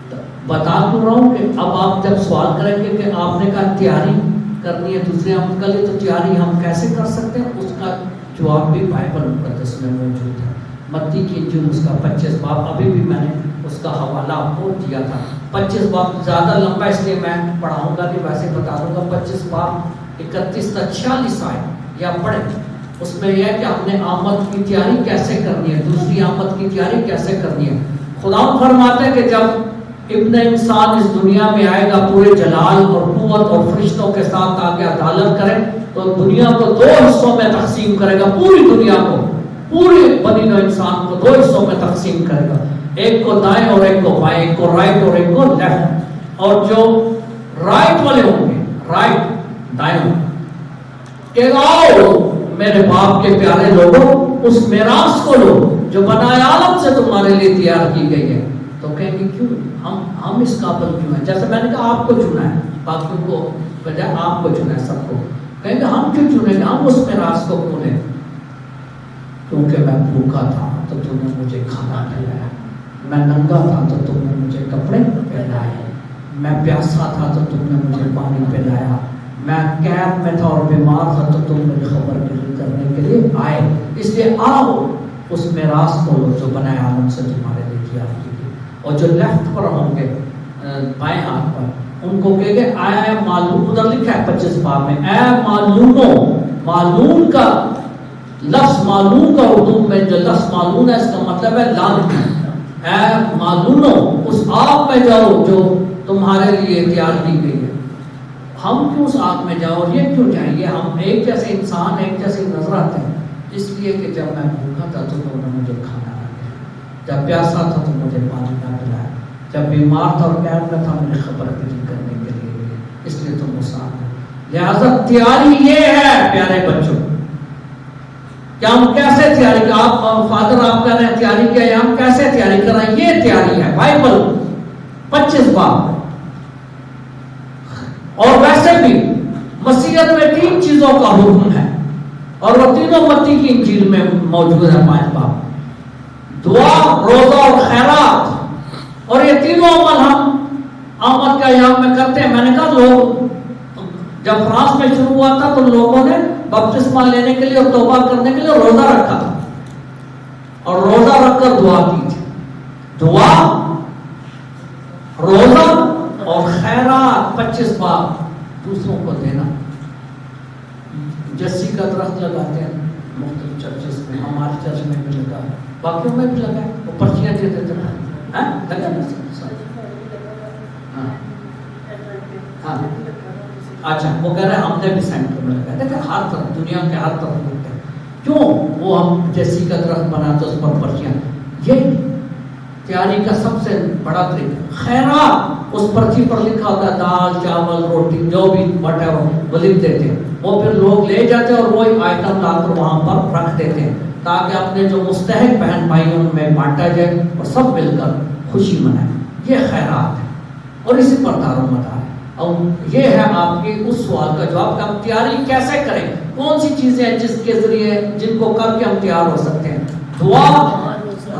تو بتا دوں رہا ہوں کہ اب آپ جب سوال کریں گے کہ آپ نے کہا تیاری کرنی ہے دوسرے آمد کے لیے, تو تیاری ہم کیسے کر سکتے ہیں, اس کا جواب بھی بائبل مقدس میں موجود ہے. متی کی انجیل اس کا 25 باب, ابھی بھی میں نے اس کا حوالہ آپ کو دیا تھا. 25 باب زیادہ لمبا اس لیے میں پڑھاؤں گا نہیں, ویسے بتا دوں گا. 25 باب 31 تا 46 آئے یا پڑھیں, اس میں یہ ہے کہ ہم نے آمد کی تیاری کیسے کرنی ہے, دوسری آمد کی تیاری کیسے کرنی ہے. خدا فرماتے ہیں کہ جب ابن انسان اس دنیا میں آئے گا پورے جلال اور قوت اور فرشتوں کے ساتھ آگے عدالت کرے, تو دنیا کو 2 حصوں میں تقسیم کرے گا. پوری دنیا کو, پورے بنی نوع انسان کو 2 حصوں میں تقسیم کرے گا, ایک کو دائیں اور ایک کو بائیں, ایک کو رائٹ اور ایک کو لیفٹ. اور جو رائٹ والے ہوں گے, رائٹ دائیں کہ آؤ میرے باپ کے پیارے لوگوں, اس میراث کو لو جو بنائے عالم سے تمہارے لیے تیار کی گئی ہے. تو کہیں گے کیوں ہم اس قابل کیوں ہیں؟ جیسے میں نے کہا آپ کو چنا ہے, باقیوں کو بجائے آپ کو چنا ہے, سب کو. کہیں گے ہم کیوں چنے گے, ہم اس میراث کو کیوں لیں؟ کیونکہ میں بھوکا تھا تو تم نے مجھے کھانا کھلایا, میں ننگا تھا تو تم نے مجھے کپڑے پہنائے, میں پیاسا تھا تو تم نے مجھے پانی پلایا, میں قید میں تھا اور بیمار تھا تو تم مجھے خبر کرنے کے لیے آئے. اس لیے آؤ اس میراث کو لو جو بنائے عالم سے تمہارے لیے تیار کی گئی. اور جو لیفٹ پر ہوں گے بائیں ہاتھ پر, ان کو کہے گے اے معلوم, ادھر لکھا ہے 25 باب میں, اے معلوموں. معلوم کا لفظ, معلوم کا اردو میں جو لفظ معلوم ہے اس کا مطلب ہے لعنت. اے معلوموں اس آگ میں جاؤ جو تمہارے لیے تیار کی گئی ہے. ہم کیوں اس آگ میں جاؤ اور یہ کیوں جائیں گے؟ ہم ایک جیسے انسان, ایک جیسے نظر آتے ہیں, اس لیے کہ جب میں بھوکا تھا تو انہوں نے مجھے کھانا نہ دیا, جب پیاسا تھا تو مجھے پانی نہ پلایا, جب بیمار تھا اور قید میں تھا مجھے خبر کرنے کے لیے, اس لیے تم مساعد ہو. لہذا تیاری یہ ہے پیارے بچوں کہ ہم کیسے تیاری کریں. آپ فادر آپ کہہ رہے ہیں تیاری کیا ہے, ہم کیسے تیاری کریں؟ یہ تیاری ہے بائبل 25 باب. اور ویسے بھی مسیحیت میں 3 چیزوں کا حکم ہے, اور وہ تینوں متی کی انجیل میں موجود ہے 5 باب. دعا, روزہ اور خیرات. اور یہ تینوں عمل ہم آمد کے ایام میں کرتے ہیں. میں نے کہا لوگ جب فرانس میں شروع ہوا تھا تو لوگوں نے بپتسمہ لینے کے لیے اور توبہ کرنے کے لیے روزہ رکھا تھا, اور روزہ رکھ کر دعا کی تھی. دعا, روزہ اور خیرات 25 باب دوسروں کو دینا. جسی کا درخت لگاتے ہیں مختلف چرچز میں, ہمارے چرچ میں بھی لگا ہے, باقیوں میں بھی لگا ہے, وہ پرچیاں دے دیتے ہیں. اچھا وہ کہہ رہے ہیں ہم نے بھی سینٹر میں لگا. دیکھیں ہر طرف, دنیا کے ہر طرف لگتے ہیں. کیوں وہ ہم جیسی کا درخت بناتے اس پر پرچیاں. یہ تیاری کا سب سے بڑا طریقہ. خیرات, اس پرچی پر لکھا ہوتا ہے دال چاول روٹی جو بھی وٹ ایور وہ لکھ دیتے ہیں, وہ پھر لوگ لے جاتے ہیں اور وہی آئٹم لا کر وہاں پر رکھ دیتے ہیں تاکہ اپنے جو مستحق بہن بھائیوں میں بانٹا جائے اور سب مل کر خوشی منائیں. یہ خیرات ہے اور اسی پر دار و مدار ہے. اور یہ ہے آپ کے اس سوال کا جواب کہ ہم تیاری کیسے کریں, کون سی چیزیں ہیں جس کے ذریعے جن کو کر کے ہم تیار ہو سکتے ہیں. دعا,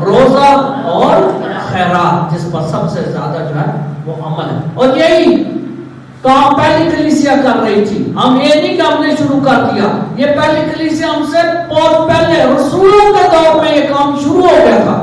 روزہ اور خیرات, جس پر سب سے زیادہ جو ہے وہ عمل ہے. اور یہی کام پہلی کلیسیا کر رہی تھی. ہم یہ نہیں کہ ہم نے شروع کر دیا, یہ پہلی کلیسیا ہم سے بہت پہلے رسولوں کے دور میں یہ کام شروع ہو گیا تھا.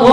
2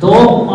2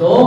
2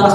10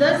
10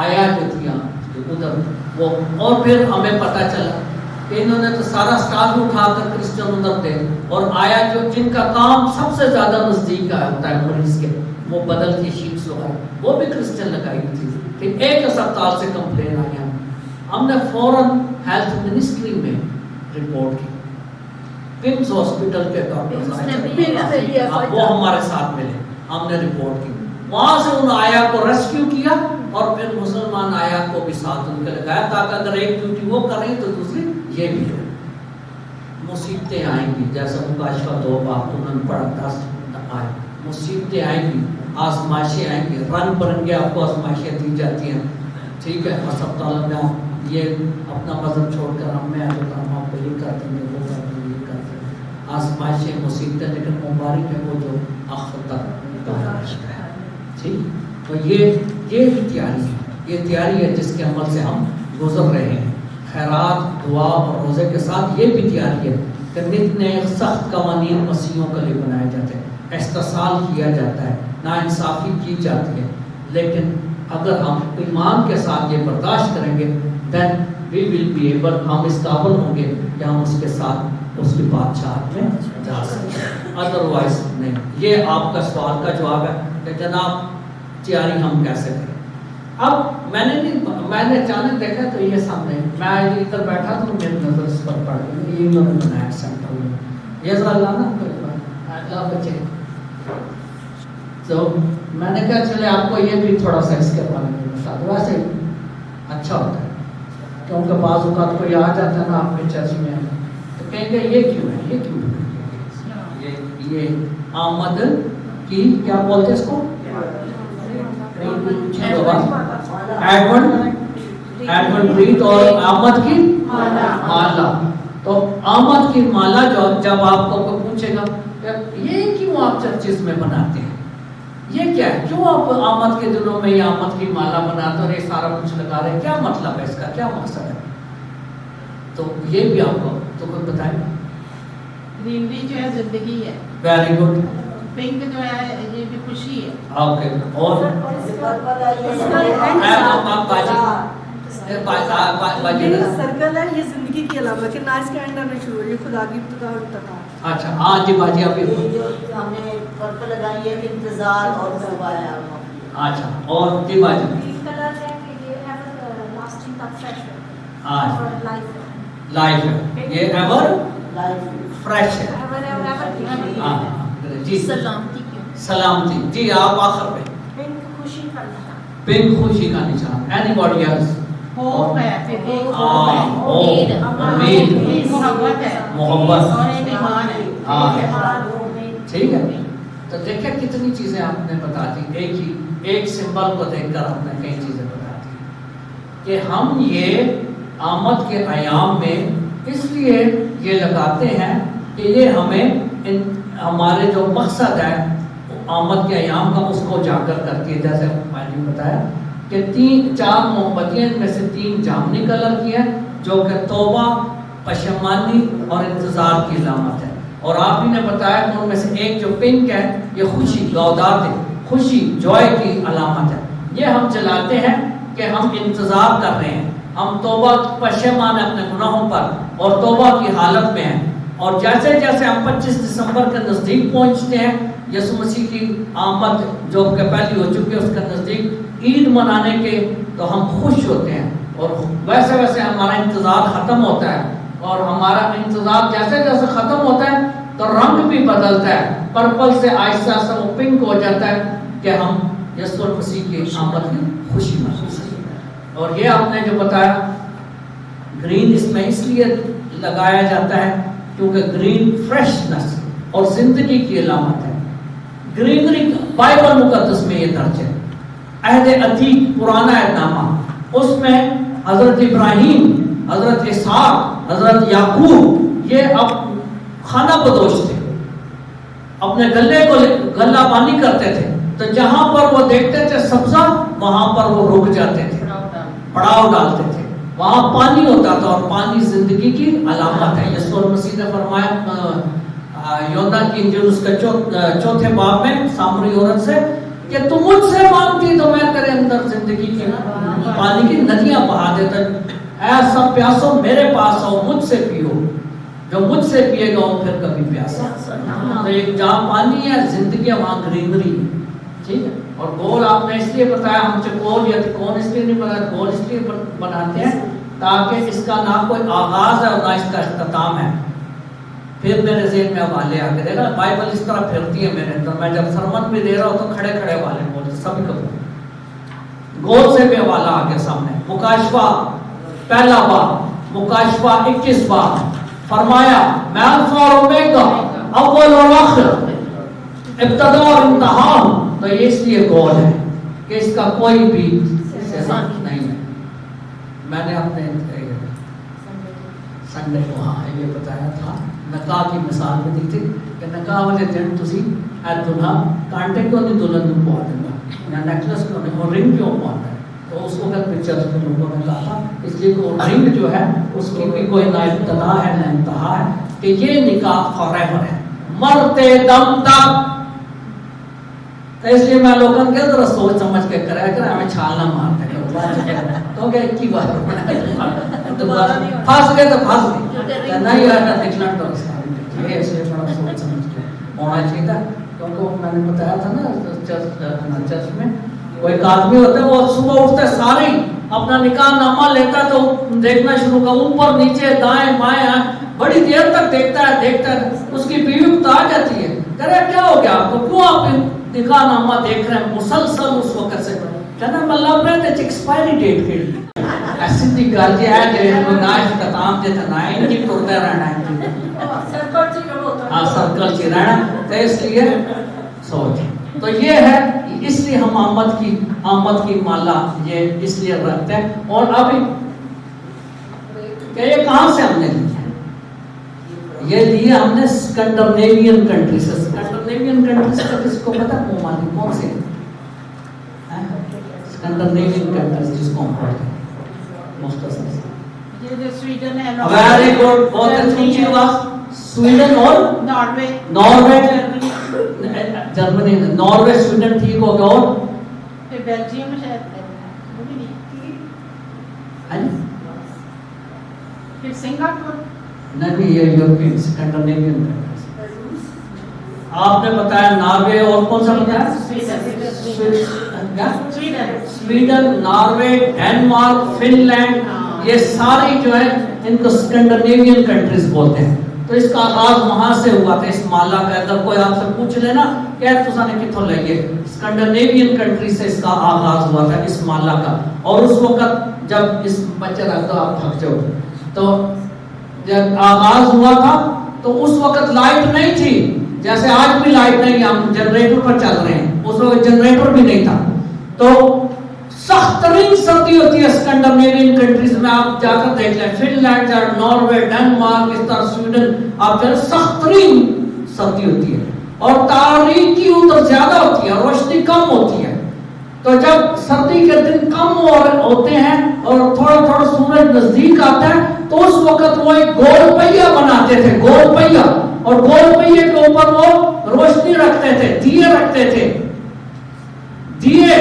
آیا جو تھی ادھر وہ، اور پھر ہمیں پتہ چلا کہ انہوں نے تو سارا سٹاف اٹھا کر کرسچن ادھر تھے، اور آیا جو جن کا کام سب سے زیادہ نزدیک کا ہوتا ہے مریض کے، وہ بدل کی شیٹس لگائی، وہ بھی کرسچن لگائی تھی. کہ ایک اسپتال سے کمپلین آئی، ہم نے فوراً ہیلتھ منسٹری میں رپورٹ کی. پمس ہاسپٹل کے ڈاکٹر وہ ہمارے ساتھ ملے، ہم نے رپورٹ کی. وہاں سے ان آیا کو ریسکیو کیا، اور پھر مسلمان آیا کو بھی ساتھ ان کے لگایا، تاکہ اگر ایک ڈیوٹی وہ کر رہی تو دوسری یہ بھی ہو. مصیبتیں آئیں گی، جیسا مکاشفہ 2 باب انہوں نے پڑھا 10 آئے، مصیبتیں آئیں گی، آزمائشیں آئیں گی، رنگ برنگے آپ کو آزمائشیں دی جاتی ہیں. ٹھیک ہے، اسپتال میں یہ اپنا مذہب چھوڑ کر ہم میں ہم آپ کو یہ کرتے ہیں، وہ کرتے ہیں، یہ کرتے ہیں، آزمائشیں مصیبتیں، لیکن مبارک ہے وہ جو آخر تک برداشت ہے. ٹھیک، تو یہ بھی تیاری ہے، یہ تیاری ہے جس کے عمل سے ہم گزر رہے ہیں. خیرات، دعا اور روزے کے ساتھ یہ بھی تیاری ہے کہ نت نئے سخت قوانین مسیحوں کے لیے بنائے جاتے ہیں، استحصال کیا جاتا ہے، ناانصافی کی جاتی ہے. لیکن اگر ہم ایمان کے ساتھ یہ برداشت کریں گے then we will be able، ہم اس قابل ہوں گے کہ ہم اس کے ساتھ اس کی بادشاہت میں جا سکتے ہیں. ادروائز نہیں. یہ آپ کا سوال کا جواب ہے کہ جناب تیاری ہم کیسے کریں. اب میں نے اچانک دیکھا تو یہ سامنے میں ادھر بیٹھا تو میری نظر اس پر پڑ گئی، یہ انہوں نے بنایا سینٹر میں، یہ ذرا لانا اللہ بچے. تو میں نے کہا چلے آپ کو یہ بھی تھوڑا سا اس کے بارے میں بتا دو. ویسے اچھا ہوتا ہے کیونکہ بعض اوقات کوئی آ جاتا ہے نا آپ کے چرچ میں تو کہیں گے یہ کیوں ہے، یہ کیوں ہے، یہ آمد کی کیا بولتے اس کو، ایڈونٹ ریڈ اور آمد کی مالا. تو آمد کی مالا جو جب آپ کو پوچھے گا یہ کیوں آپ چرچز میں بناتے ہیں، یہ کیا ہے، کیوں آپ آمد کے دنوں میں یہ آمد کی مالا بناتے اور یہ سارا کچھ لگا رہے ہیں، کیا مطلب ہے اس کا، کیا مقصد ہے. تو یہ بھی آپ کو تو خود بتائیں. گرینری جو ہے زندگی ہے. Very good. پنک جو ہے یہ بھی خوشی ہے. اوکے. اور سرکل ہے، یہ زندگی کی علامت ہے، نہ اس کا اینڈ نہ شروع، یہ خدا کی ابتدا اور انتہا. اچھا ہاں جی باجی آپ جو ہم نے پرپل لگائی ہے کہ انتظار اور خوب آیا. اچھا اور جی باجی. گرین کلر ہے کہ یہ ایور لاسٹنگ کا فریش ہے. ہاں لائف ہے، یہ ایور فریش ہے. ہاں جی سلامتی کی. سلامتی. جی آپ آخر پہ. پنک خوشی کا نشان. پنک خوشی کا نشان. Any body else. ہوپ ہے، پھر ایک امید، محبت ہے، محبت اور ایک ایمان ہے. ٹھیک ہے. تو دیکھیں کتنی چیزیں آپ نے بتا دی، ایک سمبل کو دیکھ کر آپ نے کئی چیزیں بتا دی کہ ہم یہ آمد کے ایام میں اس لیے یہ لگاتے ہیں کہ یہ ہمیں ہمارے جو مقصد ہے آمد کے ایام کا اس کو اجاگر کرتی ہے. جیسے میں نے بتایا کہ 4 مومبتیاں ان میں سے 3 جامنی کلر کی ہیں جو کہ توبہ، پشیمانی اور انتظار کی علامت ہے. اور آپ ہی نے بتایا کہ ان میں سے ایک جو پنک ہے یہ خوشی، گودات ہے، خوشی، جوائے کی علامت ہے. یہ ہم جلاتے ہیں کہ ہم انتظار کر رہے ہیں، ہم توبہ پشیمان ہیں اپنے گناہوں پر اور توبہ کی حالت میں ہیں. اور جیسے جیسے ہم 25 دسمبر کے نزدیک پہنچتے ہیں، یسوع مسیح کی آمد جو کہ پہلی ہو چکی ہے اس کے نزدیک عید منانے کے، تو ہم خوش ہوتے ہیں. اور ویسے ویسے ہمارا انتظار ختم ہوتا ہے، اور ہمارا انتظار جیسے جیسے ختم ہوتا ہے تو رنگ بھی بدلتا ہے، پرپل سے آہستہ آہستہ وہ پنک ہو جاتا ہے کہ ہم یسوع مسیح کی آمد کی خوشی محسوس کرتے ہیں. اور یہ آپ نے جو بتایا گرین اس میں اس لیے لگایا جاتا ہے کیونکہ گرین فریشنس اور زندگی کی علامت ہے. گرینری بائبل مقدس میں یہ درج ہے. عہد عتیق پرانا عہد نامہ اس میں حضرت ابراہیم، حضرت اسحاق، حضرت یعقوب یہ اب خانہ بدوش تھے، اپنے گلے کو گلہ بانی کرتے تھے، تو جہاں پر وہ دیکھتے تھے سبزہ وہاں پر وہ رک جاتے تھے، پڑاؤ ڈالتے تھے. وہاں پانی ہوتا تھا اور پانی زندگی کی علامت ہے. یسوع مسیح نے فرمایا یوحنا کی انجیل اس کے 4 باب میں سامری عورت سے کہ تم مجھ سے مانگتی تو میں تیرے اندر زندگی کی پانی کی ندیاں بہا دیتا. اے سب پیاسو میرے پاس آؤ, مجھ سے پیو, جو مجھ سے پیے گا وہ پھر کبھی پیاسا. تو ایک جہاں پانی ہے زندگی وہاں گرینری, ٹھیک ہے. اور گول آپ نے اس لیے بتایا, ہم چکول یا کون اس لیے نہیں بنایا, گول اس لیے بناتے ہیں تاکہ اس کا نہ کوئی آغاز ہے اور نہ اس کا اختتام ہے. پھر میرے ذہن میں حوالے آ کے دیکھا, بائبل اس طرح پھرتی ہے میرے اندر, میں جب سرمن بھی دے رہا ہوں تو کھڑے کھڑے والے بولتے سبھی کو گول سے بھی حوالہ آ کے سامنے. مکاشفہ پہلا باب, مکاشفہ 21 باب, فرمایا میں الفا اور اومیگا, اول اور آخر, ابتدا اور انتہا ہوں. تو یہ اس لیے گول ہے کہ اس کا کوئی بھی نہیں ہے. میں نے اپنے سنڈے کو ہاں یہ بتایا تھا, نکاح کی مثال میں دی تھی کہ نکاح والے دن تسی اے دلہا کانٹے کیوں نہیں دلہن کو پوا دینا, یا نیکلس کیوں نہیں, اور رنگ کیوں پوانا ہے. تو اس وقت میں چرچ کے لوگوں نے کہا تھا اس لیے کہ رنگ جو ہے اس کی بھی کوئی نہ ابتدا ہے نہ انتہا ہے, کہ یہ نکاح فوریور ہے, مرتے دم تک. تو اس لیے میں لوگوں کے ذرا سوچ سمجھ کے کرا کر ہمیں چھال نہ مارتے تو کہ ایک ہی بار پھنس گئے تو پھنس گئے, نہیں آنا دیکھنا تو اس لیے تھوڑا سوچ سمجھ کے ہونا چاہیے تھا. کیونکہ میں نے بتایا تھا نا چرچ میں کوئی آدمی ہوتا ہے وہ صبح اٹھتا ہے سارے اپنا نکاح نامہ لیتا ہے تو دیکھنا شروع کر, اوپر نیچے دائیں بائیں بڑی دیر تک دیکھتا ہے. اس کی بیوی بتا جاتی ہے, کرے کیا ہو گیا آپ کو, کیوں آپ نکاح نامہ دیکھ رہے ہیں مسلسل اس وقت سے, کہنا مطلب ہے کہ ایکسپائری ڈیٹ کھیل ایسی تھی گل جی ہے کہ نہ اختتام دے تھا نہ ان کی ٹرتا رہنا ہاں سرکل چی رہنا. تو اس لیے سوچ تو یہ ہے, اس لیے ہم آمد کی مالا یہ اس لیے رکھتے ہیں. اور ابھی کہ یہ کہاں سے ہم نے لیا, یہ لیے ہم نے اسکینڈینیوین کنٹری سے. اسکینڈینیوین کنٹری سے کس کو پتا ہے ممالک کون سے, اسکینڈینیوین کنٹریز جس کو ہم پڑھتے ہیں مختصر سے, یہ جو سویڈن ہے, ویری گڈ, بہت اچھی بات. سویڈن اور ناروے, جرمنی, ناروے سویڈن ٹھیک ہو گیا, اور پھر بیلجیم میں شاید وہ بھی نہیں, پھر سنگاپور, نہیں یہ یورپین اسکینڈینیوین کنٹریز. آپ نے بتایا ناروے اور کون سا بتایا, Sweden, Norway, Denmark, Finland, یہ ساری جو ہے ان کو اسکینڈینیوین کنٹریز بولتے ہیں. تو اس کا آغاز وہاں سے ہوا تھا, اس مالا کا. اگر کوئی آپ سے پوچھ لینا کہ تسا نے کتوں لئیے, اسکینڈینیوین کنٹری سے اس کا آغاز ہوا تھا اس مالا کا. اور اس وقت جب اس بچے رکھتا آپ تھک جاؤ, تو جب آغاز ہوا تھا تو اس وقت لائٹ نہیں تھی, جیسے آج بھی لائٹ نہیں, ہم جنریٹر پر چل رہے ہیں, اس وقت جنریٹر بھی نہیں تھا. تو سخت ترین سردی ہوتی ہے اسکینڈینیوین کنٹریز میں, آپ جا کر دیکھ لیں, فن لینڈ, ناروے, ڈینمارک, اس طرح سویڈن, آپ جائیں سخت ترین سردی ہوتی ہے, اور تاریکی ادھر زیادہ ہوتی ہے, روشنی کم ہوتی ہے. تو جب سردی کے دن کم ہوتے ہیں اور تھوڑا تھوڑا سورج نزدیک آتا ہے, تو اس وقت وہ ایک گول پہیا بناتے تھے, گول پہیا, اور گول پہیے کے اوپر وہ روشنی رکھتے تھے, دیے رکھتے تھے, دیے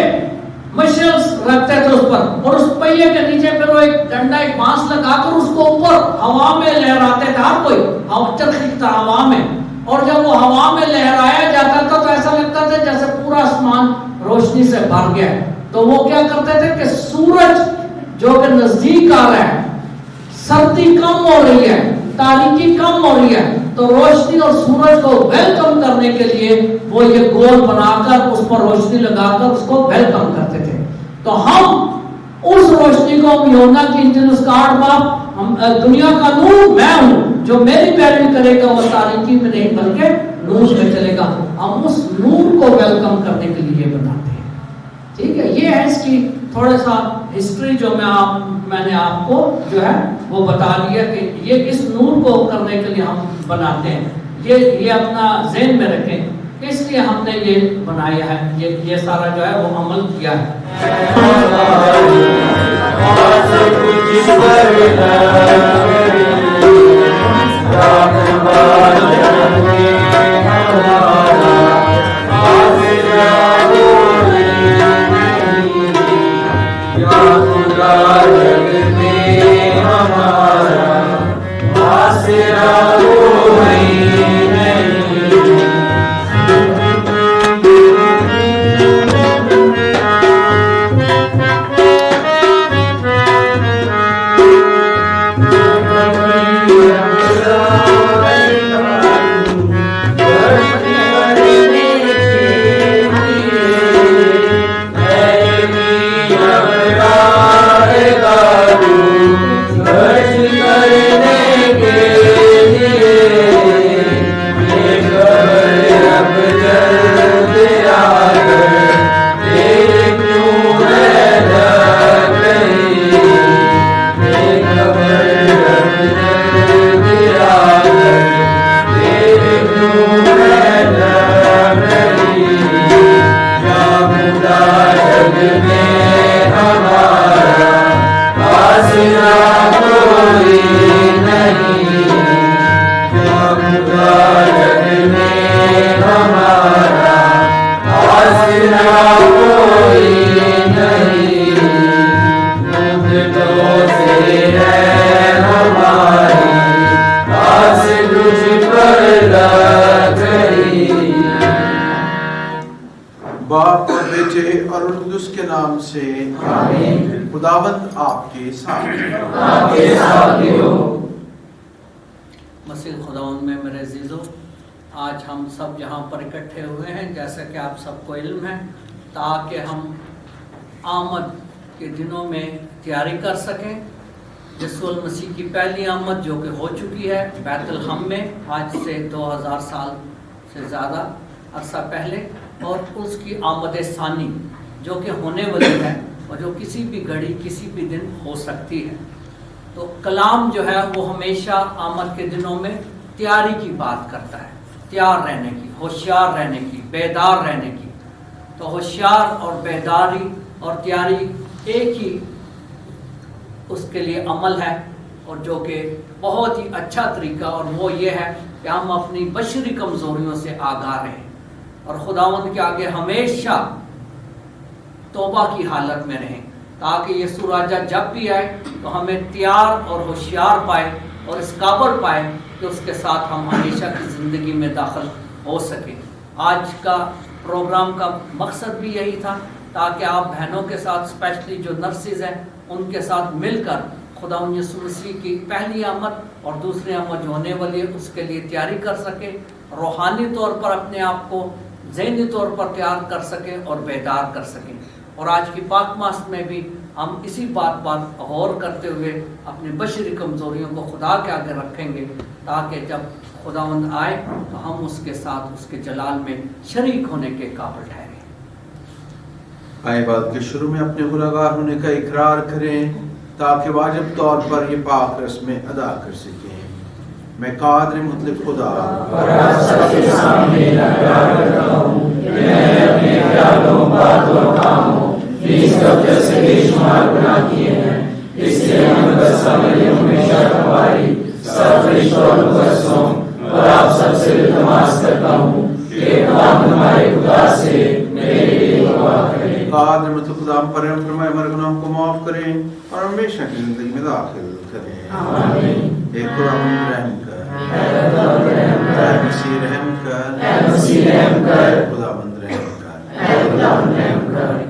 مشلز رکھتے تھے اس پر, اور اس پہیے کے نیچے پھر وہ ایک ڈنڈا, ایک بانس لگا کر اس کو اوپر ہوا میں لہراتے تھے. ہر کوئی چرخی کی طرح ہوا میں, اور جب وہ ہوا میں لہرایا جاتا تھا تو ایسا لگتا تھا جیسے پورا آسمان روشنی سے بھر گیا. تو وہ کیا کرتے تھے کہ سورج جو کہ نزدیک آ رہا ہے, سردی کم ہو رہی ہے, تاریکی کم ہو رہی ہے, تو روشنی اور سورج کو ویلکم کرنے کے لیے وہ یہ گول بنا کر اس پر روشنی لگا کر اس کو ویلکم کرتے تھے. تو ہم اس روشنی کو, ہم یوحنا کی انجیل اس کا 8 باب, دنیا کا نور میں ہوں, جو میری پیروی کرے گا وہ تاریکی میں نہیں بلکہ نور میں چلے گا. ہم اس نور کو ویلکم کرنے کے لیے بناتے ہیں. ٹھیک ہے, یہ ہے اس کی تھوڑا سا ہسٹری جو میں نے آپ کو جو ہے وہ بتا دیا کہ یہ اس نور کو کرنے کے لیے ہم بناتے ہیں. یہ اپنا ذہن میں رکھیں, اس لیے ہم نے یہ بنایا ہے, یہ سارا جو ہے وہ عمل کیا ہے. باپ اور بیٹے اور القدس کے نام سے آمین۔ خداوند آپ کے ساتھ مسیح خداوند میں میرے عزیزو، آج ہم سب یہاں پر اکٹھے ہوئے ہیں جیسا کہ آپ سب کو علم ہے، تاکہ ہم آمد کے دنوں میں تیاری کر سکیں۔ یسوع المسیح کی پہلی آمد جو کہ ہو چکی ہے بیت الحم میں آج سے 2000 سال سے زیادہ عرصہ پہلے، اور اس کی آمد ثانی جو کہ ہونے والی ہے اور جو کسی بھی گھڑی کسی بھی دن ہو سکتی ہے۔ تو کلام جو ہے وہ ہمیشہ آمد کے دنوں میں تیاری کی بات کرتا ہے، تیار رہنے کی، ہوشیار رہنے کی، بیدار رہنے کی۔ تو ہوشیار اور بیداری اور تیاری ایک ہی اس کے لیے عمل ہے، اور جو کہ بہت ہی اچھا طریقہ، اور وہ یہ ہے کہ ہم اپنی بشری کمزوریوں سے آگاہ رہیں اور خداوند کے آگے ہمیشہ توبہ کی حالت میں رہیں، تاکہ یہ سراجہ جب بھی آئے تو ہمیں تیار اور ہوشیار پائے اور اس قابل پائے کہ اس کے ساتھ ہم ہمیشہ کی زندگی میں داخل ہو سکیں۔ آج کا پروگرام کا مقصد بھی یہی تھا، تاکہ آپ بہنوں کے ساتھ اسپیشلی جو نرسز ہیں ان کے ساتھ مل کر خداوند یسوع مسیح کی پہلی آمد اور دوسری آمد جو ہونے والی ہے اس کے لیے تیاری کر سکیں، روحانی طور پر اپنے آپ کو ذہنی طور پر تیار کر سکیں اور بیدار کر سکیں۔ اور آج کی پاک ماس میں بھی ہم اسی بات پر غور کرتے ہوئے اپنی بشری کمزوریوں کو خدا کے آگے رکھیں گے، تاکہ جب خداوند آئے تو ہم اس کے ساتھ اس کے جلال میں شریک ہونے کے قابل ٹھہریں۔ آئے بات کے شروع میں اپنے گناہگار ہونے کا اقرار کریں، تاکہ واجب طور پر یہ پاک رسمیں ادا کر سکیں۔ میں قادر مطلق خدا اور آپ سب کے سامنے اقرار کرتا ہوں کہ میں اپنے خیالوں، باتوں اور کاموں بیس دفعہ سے بے شمار گناہ کیے ہیں، اس لیے ہم ہمیشہ ہماری سب فرشتوں اور مقدسوں اور آپ سب سے التماس کرتا ہوں کہ خداوند ہمارے خدا سے میرے لیے دعا کریں۔ قادر مطلق خدا ہم پر رحم فرمائے، ہمارے گناہوں کو معاف کریں اور ہمیشہ کی زندگی میں داخل کریں۔ آمین۔ اے خداوند رحم کر، اے مسیح رحم کر، اے مسیح رحم کر، خداوند رحم کر۔ اے خداوند رحم کر۔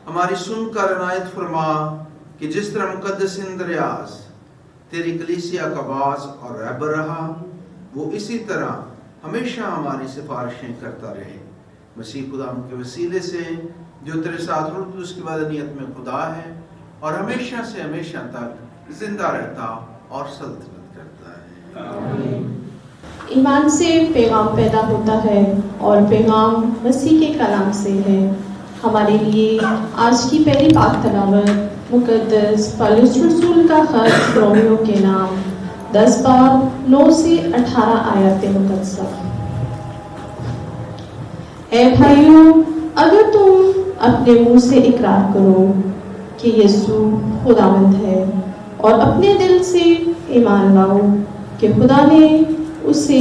ہماری سن کر عنایت فرما کہ جس طرح مقدس اندریاس تیری کلیسیا کا باز اور رہبر رہا، وہ اسی طرح ہمیشہ ہماری سفارشیں کرتا رہے، مسیح خدا کے وسیلے سے جو تیرے ساتھ روح القدس کی وحدانیت میں خدا ہے اور ہمیشہ سے ہمیشہ تک زندہ رہتا اور سلطنت کرتا ہے۔ ایمان سے پیغام پیدا ہوتا ہے اور پیغام مسیح کے کلام سے ہے۔ ہمارے لیے آج کی پہلی پاک تلاوت مقدس پولس رسول کا خط رومیو کے نام 10 باب 9 سے 18 آیات مقدسہ۔ اے بھائیوں، اگر تم اپنے منہ سے اقرار کرو کہ یسوع خداوند ہے اور اپنے دل سے ایمان لاؤ کہ خدا نے اسے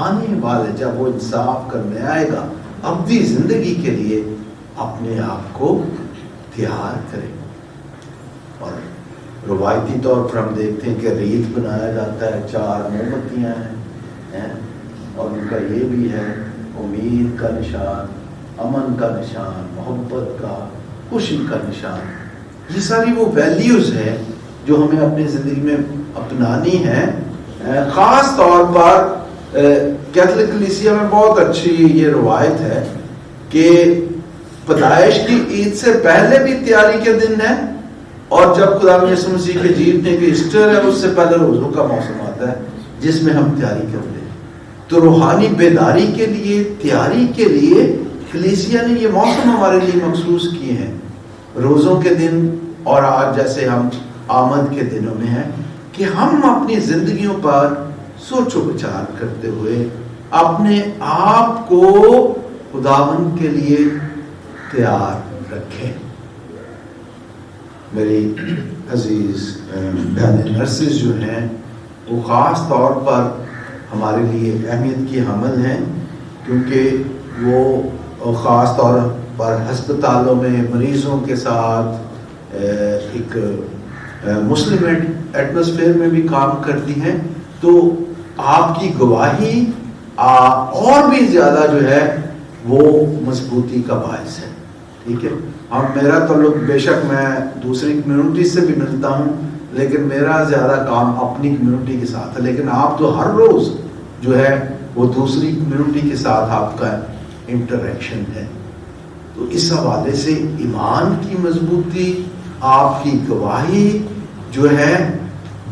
آنے والے جب وہ انصاف کرنے آئے گا ابدی زندگی کے لیے اپنے آپ کو تیار کرے. اور روایتی طور پر ہم دیکھتے ہیں کہ ریت بنایا جاتا ہے, 4 موم بتیاں ہیں اور ان کا یہ بھی ہے امید کا نشان, امن کا نشان, محبت کا, خوشی کا نشان. یہ ساری وہ ویلیوز ہیں جو ہمیں اپنی زندگی میں اپنانی ہے. خاص طور پر کیتھولک کلیسیا میں بہت اچھی یہ روایت ہے کہ پیدائش کی عید سے پہلے بھی تیاری کے دن ہے, اور جب خدا یسوع مسیح کے جیتنے کی ایسٹر ہے اس سے پہلے روزوں کا موسم آتا ہے جس میں ہم تیاری کرتے ہیں. تو روحانی بیداری کے لیے, تیاری کے لیے کلیسیا نے یہ موسم ہمارے لیے مخصوص کیے ہیں. روزوں کے دن اور آج جیسے ہم آمد کے دنوں میں ہیں کہ ہم اپنی زندگیوں پر سوچ و بچار کرتے ہوئے اپنے آپ کو خداوند کے لیے تیار رکھیں. میری عزیز بہنیں نرسز جو ہیں وہ خاص طور پر ہمارے لیے اہمیت کی حامل ہیں, کیونکہ وہ خاص طور پر ہسپتالوں میں مریضوں کے ساتھ ایک مسلم ایٹماسفیئر میں بھی کام کرتی ہیں. تو آپ کی گواہی اور بھی زیادہ جو ہے وہ مضبوطی کا باعث ہے. ٹھیک ہے, میرا تعلق بے شک میں دوسری کمیونٹی سے بھی ملتا ہوں, لیکن میرا زیادہ کام اپنی کمیونٹی کے ساتھ ہے. لیکن آپ تو ہر روز جو ہے وہ دوسری کمیونٹی کے ساتھ آپ کا انٹریکشن ہے. تو اس حوالے سے ایمان کی مضبوطی, آپ کی گواہی جو ہے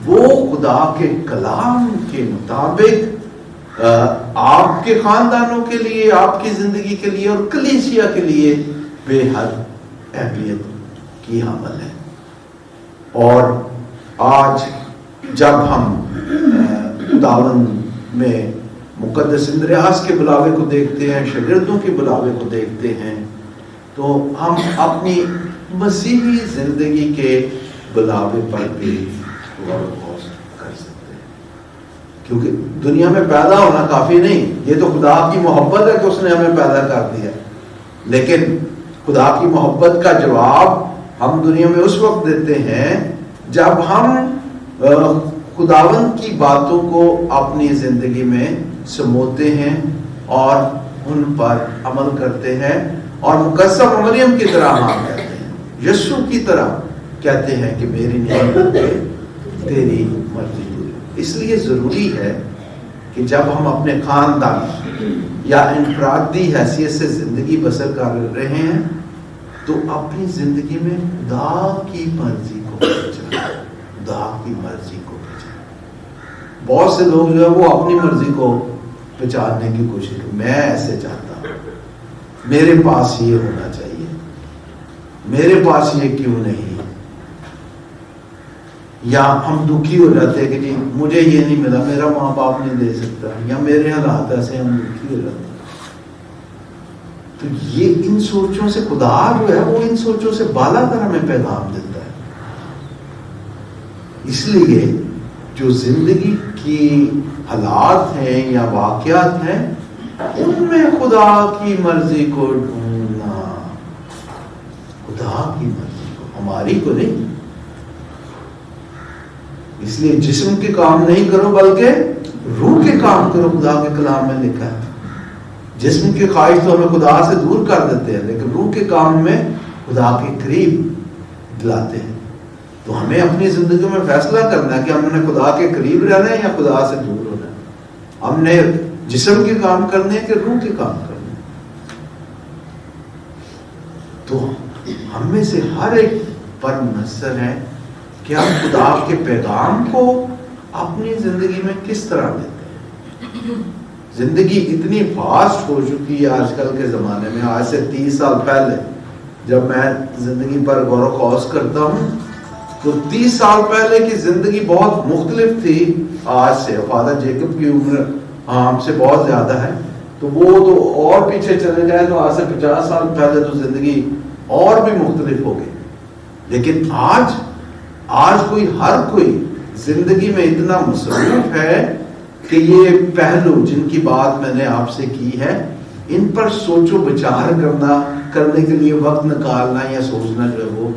وہ خدا کے کلام کے مطابق آپ کے خاندانوں کے لیے, آپ کی زندگی کے لیے اور کلیسیا کے لیے بے حد اہمیت کی حامل ہے. اور آج جب ہم خداوند میں مقدس اندریاس کے بلاوے کو دیکھتے ہیں, شاگردوں کے بلاوے کو دیکھتے ہیں, تو ہم اپنی مسیحی زندگی کے بلاوے پر بھی غور و خوض کر سکتے ہیں. کیونکہ دنیا میں پیدا ہونا کافی نہیں, یہ تو خدا کی محبت ہے کہ اس نے ہمیں پیدا کر دیا, لیکن خدا کی محبت کا جواب ہم دنیا میں اس وقت دیتے ہیں جب ہم خداوند کی باتوں کو اپنی زندگی میں سموتے ہیں اور ان پر عمل کرتے ہیں, اور مقدسہ مریم کی طرح ہم کہتے ہیں, یسوع کی طرح کہتے ہیں کہ میری نہیں تیری مرضی ہوئی. اس لیے ضروری ہے کہ جب ہم اپنے خاندان یا انفرادی حیثیت سے زندگی بسر کر رہے ہیں تو اپنی زندگی میں خدا کی مرضی کو پہچانیں, خدا کی مرضی کو پہچانیں. بہت سے لوگ جو ہے وہ اپنی مرضی کو پہچاننے کی کوشش کریں, میں ایسے چاہتا ہوں, میرے پاس یہ ہونا چاہیے, میرے پاس یہ کیوں نہیں, یا ہم دکھی ہو جاتے ہیں کہ جی مجھے یہ نہیں ملا, میرا ماں باپ نہیں دے سکتا, یا میرے حالات ایسے, ہم دکھی ہو جاتے ہیں. تو یہ ان سوچوں سے خدا جو ہے وہ ان سوچوں سے بالا کر ہمیں پیغام دیتا ہے. اس لیے جو زندگی کی حالات ہیں یا واقعات ہیں ان میں خدا کی مرضی کو ڈھونڈنا, خدا کی مرضی کو, ہماری کو نہیں. اس لیے جسم کے کام نہیں کرو بلکہ روح کے کام کرو, خدا کے کلام میں لکھا ہے. جسم کی خواہش تو ہمیں خدا سے دور کر دیتے ہیں, لیکن روح کے کام میں خدا کے قریب دلاتے ہیں. تو ہمیں اپنی زندگی میں فیصلہ کرنا ہے کہ ہم نے خدا کے قریب رہنا ہے یا خدا سے دور ہونا ہے. ہم نے جسم کے کام کرنے ہیں کہ روح کے کام کرنے ہیں. تو ہم میں سے ہر ایک پر منحصر ہے کہ ہم خدا کے پیغام کو اپنی زندگی میں کس طرح دیتے ہیں. زندگی اتنی فاسٹ ہو چکی ہے آج کل کے زمانے میں. آج سے 30 سال پہلے جب میں زندگی پر غور و خوض کرتا ہوں تو 30 سال پہلے کی زندگی بہت مختلف تھی آج سے. فادر جیکب کی عمر ہم سے بہت زیادہ ہے, تو وہ تو اور پیچھے چلے جائے تو آج سے 50 سال پہلے تو زندگی اور بھی مختلف ہو گئی. لیکن آج کوئی ہر کوئی زندگی میں اتنا مصروف ہے کہ یہ پہلو جن کی بات میں نے آپ سے کی ہے ان پر سوچ و بچار کرنے کے لیے وقت نکالنا یا سوچنا جو ہے وہ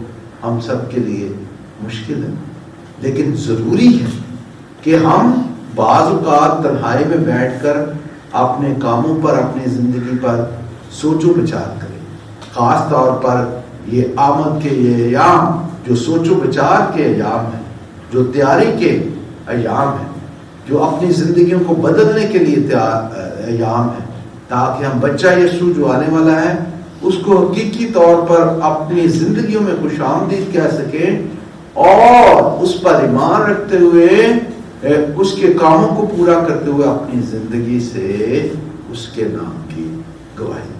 ہم سب کے لیے مشکل ہے، لیکن ضروری ہے کہ ہم بعض اوقات تنہائی میں بیٹھ کر اپنے کاموں پر، اپنی زندگی پر سوچ و بچار کریں. خاص طور پر یہ آمد کے یہ ایام جو سوچ و بچار کے ایام ہیں، جو تیاری کے ایام ہیں، جو اپنی زندگیوں کو بدلنے کے لیے ایام ہیں، تاکہ ہم بچہ یسوع جو آنے والا ہے اس کو حقیقی طور پر اپنی زندگیوں میں خوش آمدید کہہ سکیں اور اس پر ایمان رکھتے ہوئے اس کے کاموں کو پورا کرتے ہوئے اپنی زندگی سے اس کے نام کی گواہی.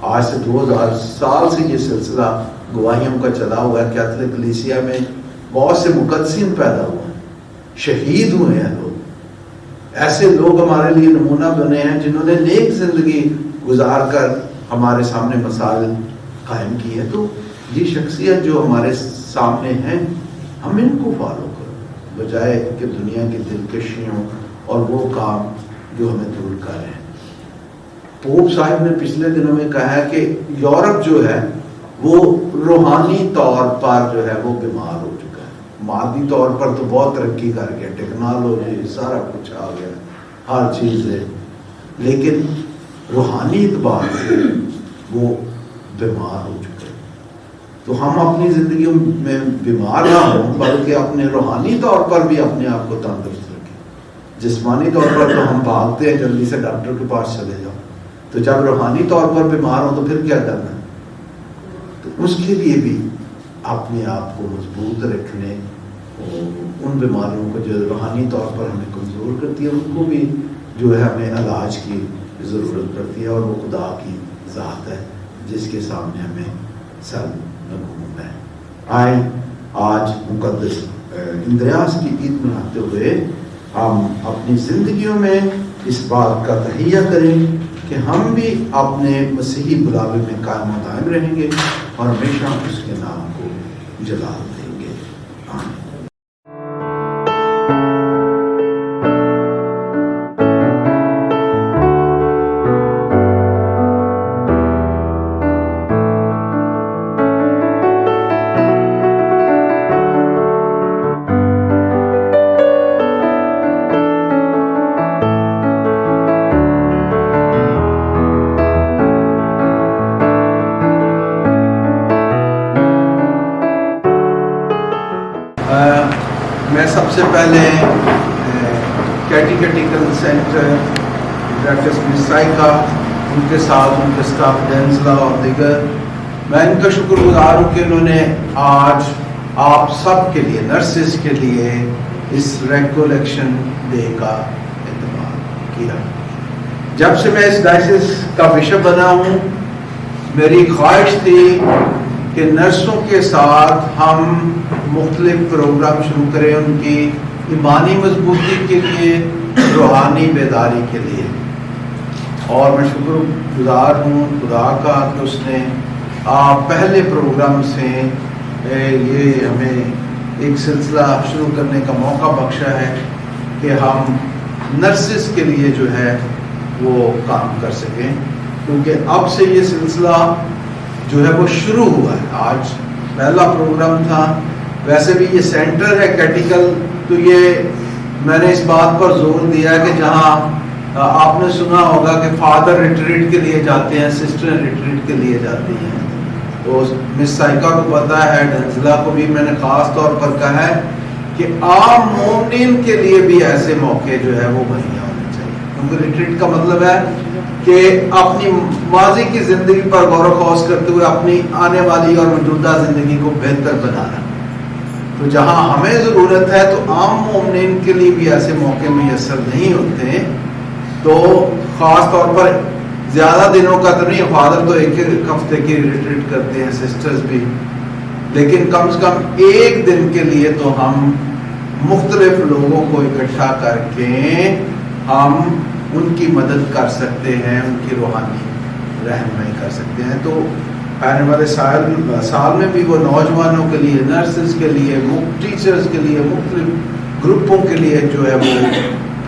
آج سے 2000 سال سے یہ سلسلہ گواہیوں کا چلا ہوا ہے. کیتھولک کلیسیا میں بہت سے مقدسین پیدا ہوئے ہیں، شہید ہوئے ہیں لوگ. ایسے لوگ ہمارے لیے نمونہ بنے ہیں جنہوں نے نیک زندگی گزار کر ہمارے سامنے مسائل قائم کی ہے. تو یہ شخصیت جو ہمارے سامنے ہیں ہم ان کو فالو کرو بجائے کہ دنیا کی دلکشیوں اور وہ کام جو ہمیں دور کر رہے ہیں. پوپ صاحب نے پچھلے دنوں میں کہا ہے کہ یورپ جو ہے وہ روحانی طور پر جو ہے وہ بیمار ہو چکا ہے. مادی طور پر تو بہت ترقی کر گیا، ٹیکنالوجی سارا کچھ آ گیا، ہر چیز ہے، لیکن روحانی اعتبار سے وہ بیمار ہو چکے. تو ہم اپنی زندگیوں میں بیمار نہ ہوں بلکہ اپنے روحانی طور پر بھی اپنے آپ کو تندرست رکھیں. جسمانی طور پر تو ہم بھاگتے ہیں جلدی سے ڈاکٹر کے پاس چلے جاؤ، تو جب روحانی طور پر بیمار ہو تو پھر کیا کرنا ہے؟ تو اس کے لیے بھی اپنے آپ کو مضبوط رکھنے، ان بیماریوں کو جو روحانی طور پر ہمیں کمزور کرتی ہے ان کو بھی جو ہے ہمیں علاج کی ضرورت پڑتی ہے، اور وہ خدا کی ذات ہے جس کے سامنے ہمیں سر نگوں ہے. آئیں آج مقدس اندریاس کی عید مناتے ہوئے ہم اپنی زندگیوں میں اس بات کا تہیہ کریں کہ ہم بھی اپنے مسیحی بلاوے میں قائم و دائم رہیں گے اور ہمیشہ اس کے نام کو جلال دیں گے. آمین. میں سب سے پہلے کیٹیکیٹیکل سینٹر ڈاکٹر مسائکا، ان کے ساتھ ان کے اسٹاف ڈینزلا اور دیگر، میں ان کا شکر گزار ہوں کہ انہوں نے آج آپ سب کے لیے، نرسز کے لیے اس ریکولیکشن ڈے کا اہتمام کیا. جب سے میں اس ڈائسس کا بشپ بنا ہوں میری خواہش تھی کہ نرسوں کے ساتھ ہم مختلف پروگرام شروع کریں ان کی ایمانی مضبوطی کے لیے، روحانی بیداری کے لیے. اور میں شکر گزار ہوں خدا کا کہ اس نے پہلے پروگرام سے یہ ہمیں ایک سلسلہ شروع کرنے کا موقع بخشا ہے کہ ہم نرسز کے لیے جو ہے وہ کام کر سکیں، کیونکہ اب سے یہ سلسلہ جو ہے وہ شروع ہوا ہے. آج پہلا پروگرام تھا. ویسے بھی یہ سینٹر ہے کیٹیکل، تو یہ میں نے اس بات پر زور دیا کہ جہاں آپ نے سنا ہوگا کہ فادر ریٹریٹ کے لیے جاتے ہیں، سسٹر ریٹریٹ کے لیے جاتی ہیں، تو مس سائکا کو پتا ہے، ڈنزلا کو بھی میں نے خاص طور پر کہا ہے کہ عام مومنین کے لیے بھی ایسے موقع جو ہے وہ مہیا ہونے چاہیے. کیونکہ ریٹریٹ کا مطلب ہے کہ اپنی ماضی کی زندگی پر غور و خوض کرتے ہوئے اپنی آنے والی اور موجودہ زندگی کو بہتر بنانا. تو جہاں ہمیں ضرورت ہے تو عام مومنین کے لیے بھی ایسے موقع میسر نہیں ہوتے. تو خاص طور پر زیادہ دنوں کا تو نہیں، فادر تو ایک ہفتے کی ریٹریٹ کرتے ہیں، سسٹرز بھی، لیکن کم سے کم ایک دن کے لیے تو ہم مختلف لوگوں کو اکٹھا کر کے ہم ان کی مدد کر سکتے ہیں، ان کی روحانی رہنمائی کر سکتے ہیں. تو آنے والے سال میں بھی وہ نوجوانوں کے لیے، نرسز کے لیے، ٹیچرز کے لیے، مختلف گروپوں کے لیے جو ہے وہ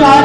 4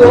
2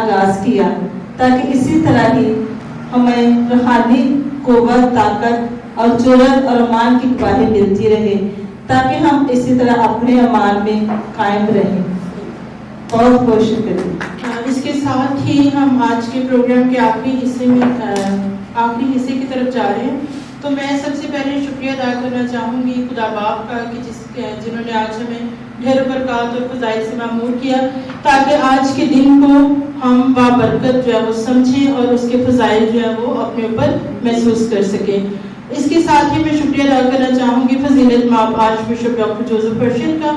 آغاز کیا تاکہ اسی طرح ہی ہمیں روحانی قوت، طاقت اور جرأت اور ایمان کی گواہی ملتی رہے تاکہ ہم اسی طرح اپنے ایمان میں قائم رہیں. بہت بہت شکریہ. اس کے ساتھ ہی ہم آج کے پروگرام کے آخری حصے کی طرف جا رہے ہیں. تو میں سب سے پہلے شکریہ ادا کرنا چاہوں گی خدا باپ کا کہ جنہوں نے آج ہمیں ڈھیر برکات اور فضائل سے معمور کیا تاکہ آج کے دن کو ہم بابرکت جو ہے وہ سمجھیں اور اس کے فضائل جو ہے وہ اپنے اوپر محسوس کر سکیں. اس کے ساتھ ہی میں شکریہ ادا کرنا چاہوں گی فضیلت مآب arch bishop doctor Joseph Arshad کا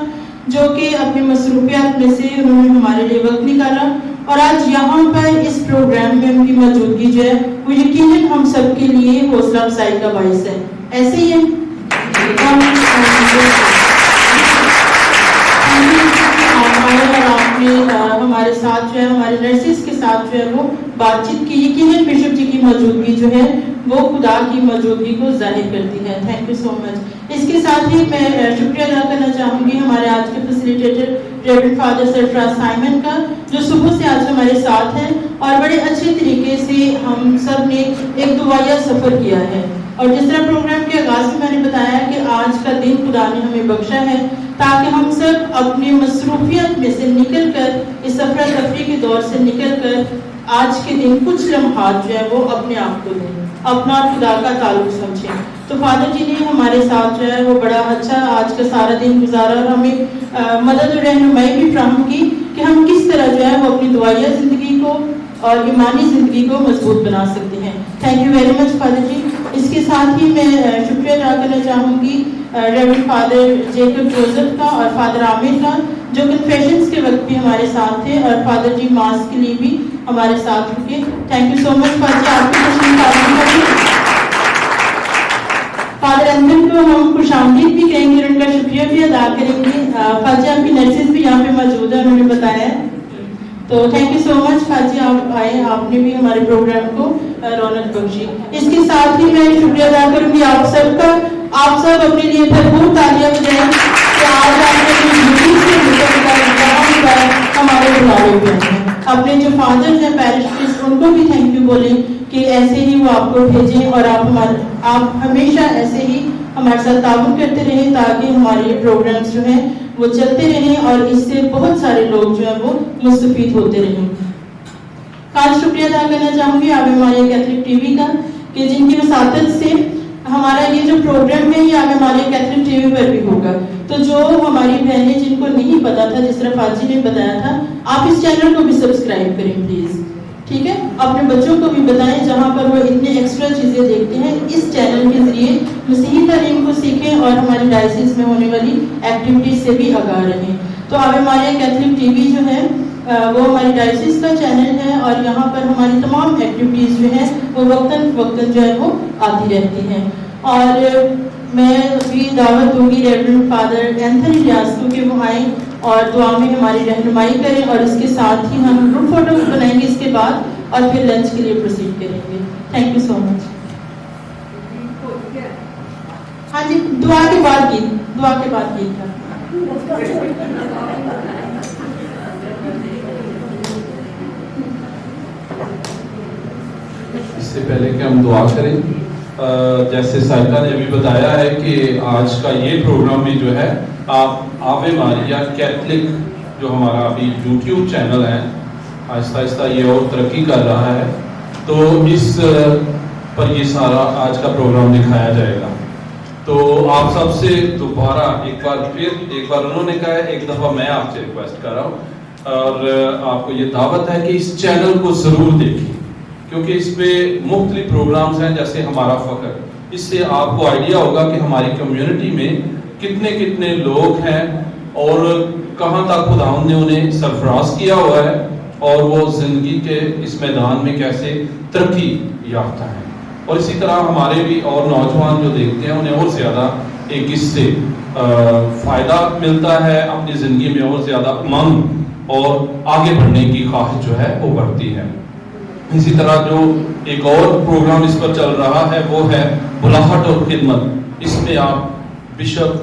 جو کہ اپنی مصروفیات میں سے انہوں نے ہمارے لیے وقت نکالا اور آج یہاں پر اس پروگرام میں ان کی موجودگی جو ہے وہ یقیناً ہم سب کے لیے حوصلہ افزائی کا باعث ہے. ایسے ہی ہمارے ساتھ جو ہے ہمارے نرسز کے ساتھ جو ہے وہ بات چیت کی. یقیناً بشپ جی کی موجودگی جو ہے وہ خدا کی موجودگی کو ظاہر کرتی ہے. تھینک یو سو مچ. اس کے ساتھ ہی میں شکریہ ادا کرنا چاہوں گی ہمارے آج کے فیسیلیٹیٹر ریورنڈ فادر سرفراز سائمن کا جو صبح سے آج ہمارے ساتھ ہیں اور بڑے اچھے طریقے سے ہم سب نے ایک دعائیہ سفر کیا ہے. اور جس طرح پروگرام کے آغاز میں نے بتایا کہ آج کا دن خدا نے ہمیں بخشا ہے تاکہ ہم سب اپنی مصروفیت میں سے نکل کر اس افرا تفری کے دور سے نکل کر آج کے دن کچھ لمحات جو ہے وہ اپنے آپ کو دیں, اپنا خدا کا تعلق سمجھیں. تو فادر جی نے ہمارے ساتھ جو ہے وہ بڑا اچھا آج کا سارا دن گزارا اور ہمیں مدد اور رہنمائی بھی فراہم کی کہ ہم کس طرح جو ہے وہ اپنی دعائیہ زندگی کو اور ایمانی زندگی کو مضبوط بنا سکتے ہیں. Thank you very much father ji. اس کے ساتھ ہی میں شکریہ ادا کرنا چاہوں گی ریورنڈ فادر جیکب جوزف کا اور فادر عامر کا جو کنفیشنز کے وقت بھی ہمارے ساتھ تھے اور فادر جی ماس کے لیے بھی ہمارے ساتھ رکے. Thank you so much father ji. آپ کی تشریف آوری کریں. فادر اندر کو ہم خوش آمدید بھی کہیں گے اور ان کا شکریہ بھی ادا کریں گے. فادر جی آپ کی نرسز بھی یہاں پہ موجود ہیں, انہوں نے بتایا ہے. تو thank you so much father ji, آپ آئے, آپ نے بھی ہمارے پروگرام کو رونق بخشی. اس کے ساتھ ہی میں شکریہ ادا کروں گی آپ سب کا. آپ سب اپنے لیے بھرپور تالیاں بجائیں کہ آج آپ ہمارے بلاوے پہ ہیں. اپنے جو فادر ہیں پیرش پریسٹ ان کو بھی تھینک یو بولیں کہ ایسے ہی وہ آپ کو بھیجیں اور آپ ہمیشہ ایسے ہی ہمارے ساتھ تعاون کرتے رہیں تاکہ ہمارے یہ پروگرامز جو ہیں وہ چلتے رہیں اور اس سے بہت سارے لوگ جو ہیں وہ مستفید ہوتے رہیں. خاص شکریہ ادا کرنا چاہوں گی آب مالیہ کیتھولک ٹی وی کا کہ جن کی وساطت سے ہمارا یہ جو پروگرام ہے یہ آب مالیہ کیتھولک ٹی وی پر بھی ہوگا. تو جو ہماری بہنیں جن کو نہیں پتا تھا, جس طرح فاجی نے بتایا تھا, آپ اس چینل کو بھی سبسکرائب کریں پلیز. ٹھیک ہے, اپنے بچوں کو بھی بتائیں جہاں پر وہ اتنے ایکسٹرا چیزیں دیکھتے ہیں اس چینل کے ذریعے مسیحی تعلیم کو سیکھیں اور ہماری ڈائسس میں ہونے والی ایکٹیویٹیز سے بھی آگاہ رہیں. تو آب مالیہ کیتھولک ٹی وی جو ہے وہ ہماری ڈائسس کا چینل ہے اور یہاں پر ہماری تمام ایکٹیویٹیز جو ہیں وہ وقتاً فوقتاً جو ہے وہ آتی رہتی ہیں. اور میں بھی دعوت دوں گی ریورنڈ فادر اینتھنی ریاض کو کہ وہ آئیں اور دعا میں ہماری رہنمائی کریں اور اس کے ساتھ ہی ہم گروپ فوٹو بنائیں گے اس کے بعد اور پھر لنچ کے لیے پروسیڈ کریں گے. تھینک یو سو مچ. ہاں جی, دعا کے بعد گیت کا. اس سے پہلے کہ ہم دعا کریں, جیسے سائدہ نے ابھی بتایا ہے کہ آج کا یہ پروگرام میں جو ہے آپ آوے ماریہ کیتھولک جو ہمارا ابھی یوٹیوب چینل ہے آہستہ آہستہ یہ اور ترقی کر رہا ہے, تو اس پر یہ سارا آج کا پروگرام دکھایا جائے گا. تو آپ سب سے دوبارہ ایک بار انہوں نے کہا ہے, ایک دفعہ میں آپ سے ریکویسٹ کر رہا ہوں اور آپ کو یہ دعوت ہے کہ اس چینل کو ضرور دیکھیں کیونکہ اس پہ مختلف پروگرامز ہیں جیسے ہمارا فخر. اس سے آپ کو آئیڈیا ہوگا کہ ہماری کمیونٹی میں کتنے لوگ ہیں اور کہاں تک خداوند نے انہیں سرفراز کیا ہوا ہے اور وہ زندگی کے اس میدان میں کیسے ترقی یافتہ ہیں. اور اسی طرح ہمارے بھی اور نوجوان جو دیکھتے ہیں انہیں اور زیادہ ایک اس سے فائدہ ملتا ہے, اپنی زندگی میں اور زیادہ امنگ اور آگے بڑھنے کی خواہش جو ہے وہ بڑھتی ہے. اسی طرح جو ایک اور پروگرام اس پر چل رہا ہے وہ ہے بلاہٹ اور خدمت. اس میں آپ بشپ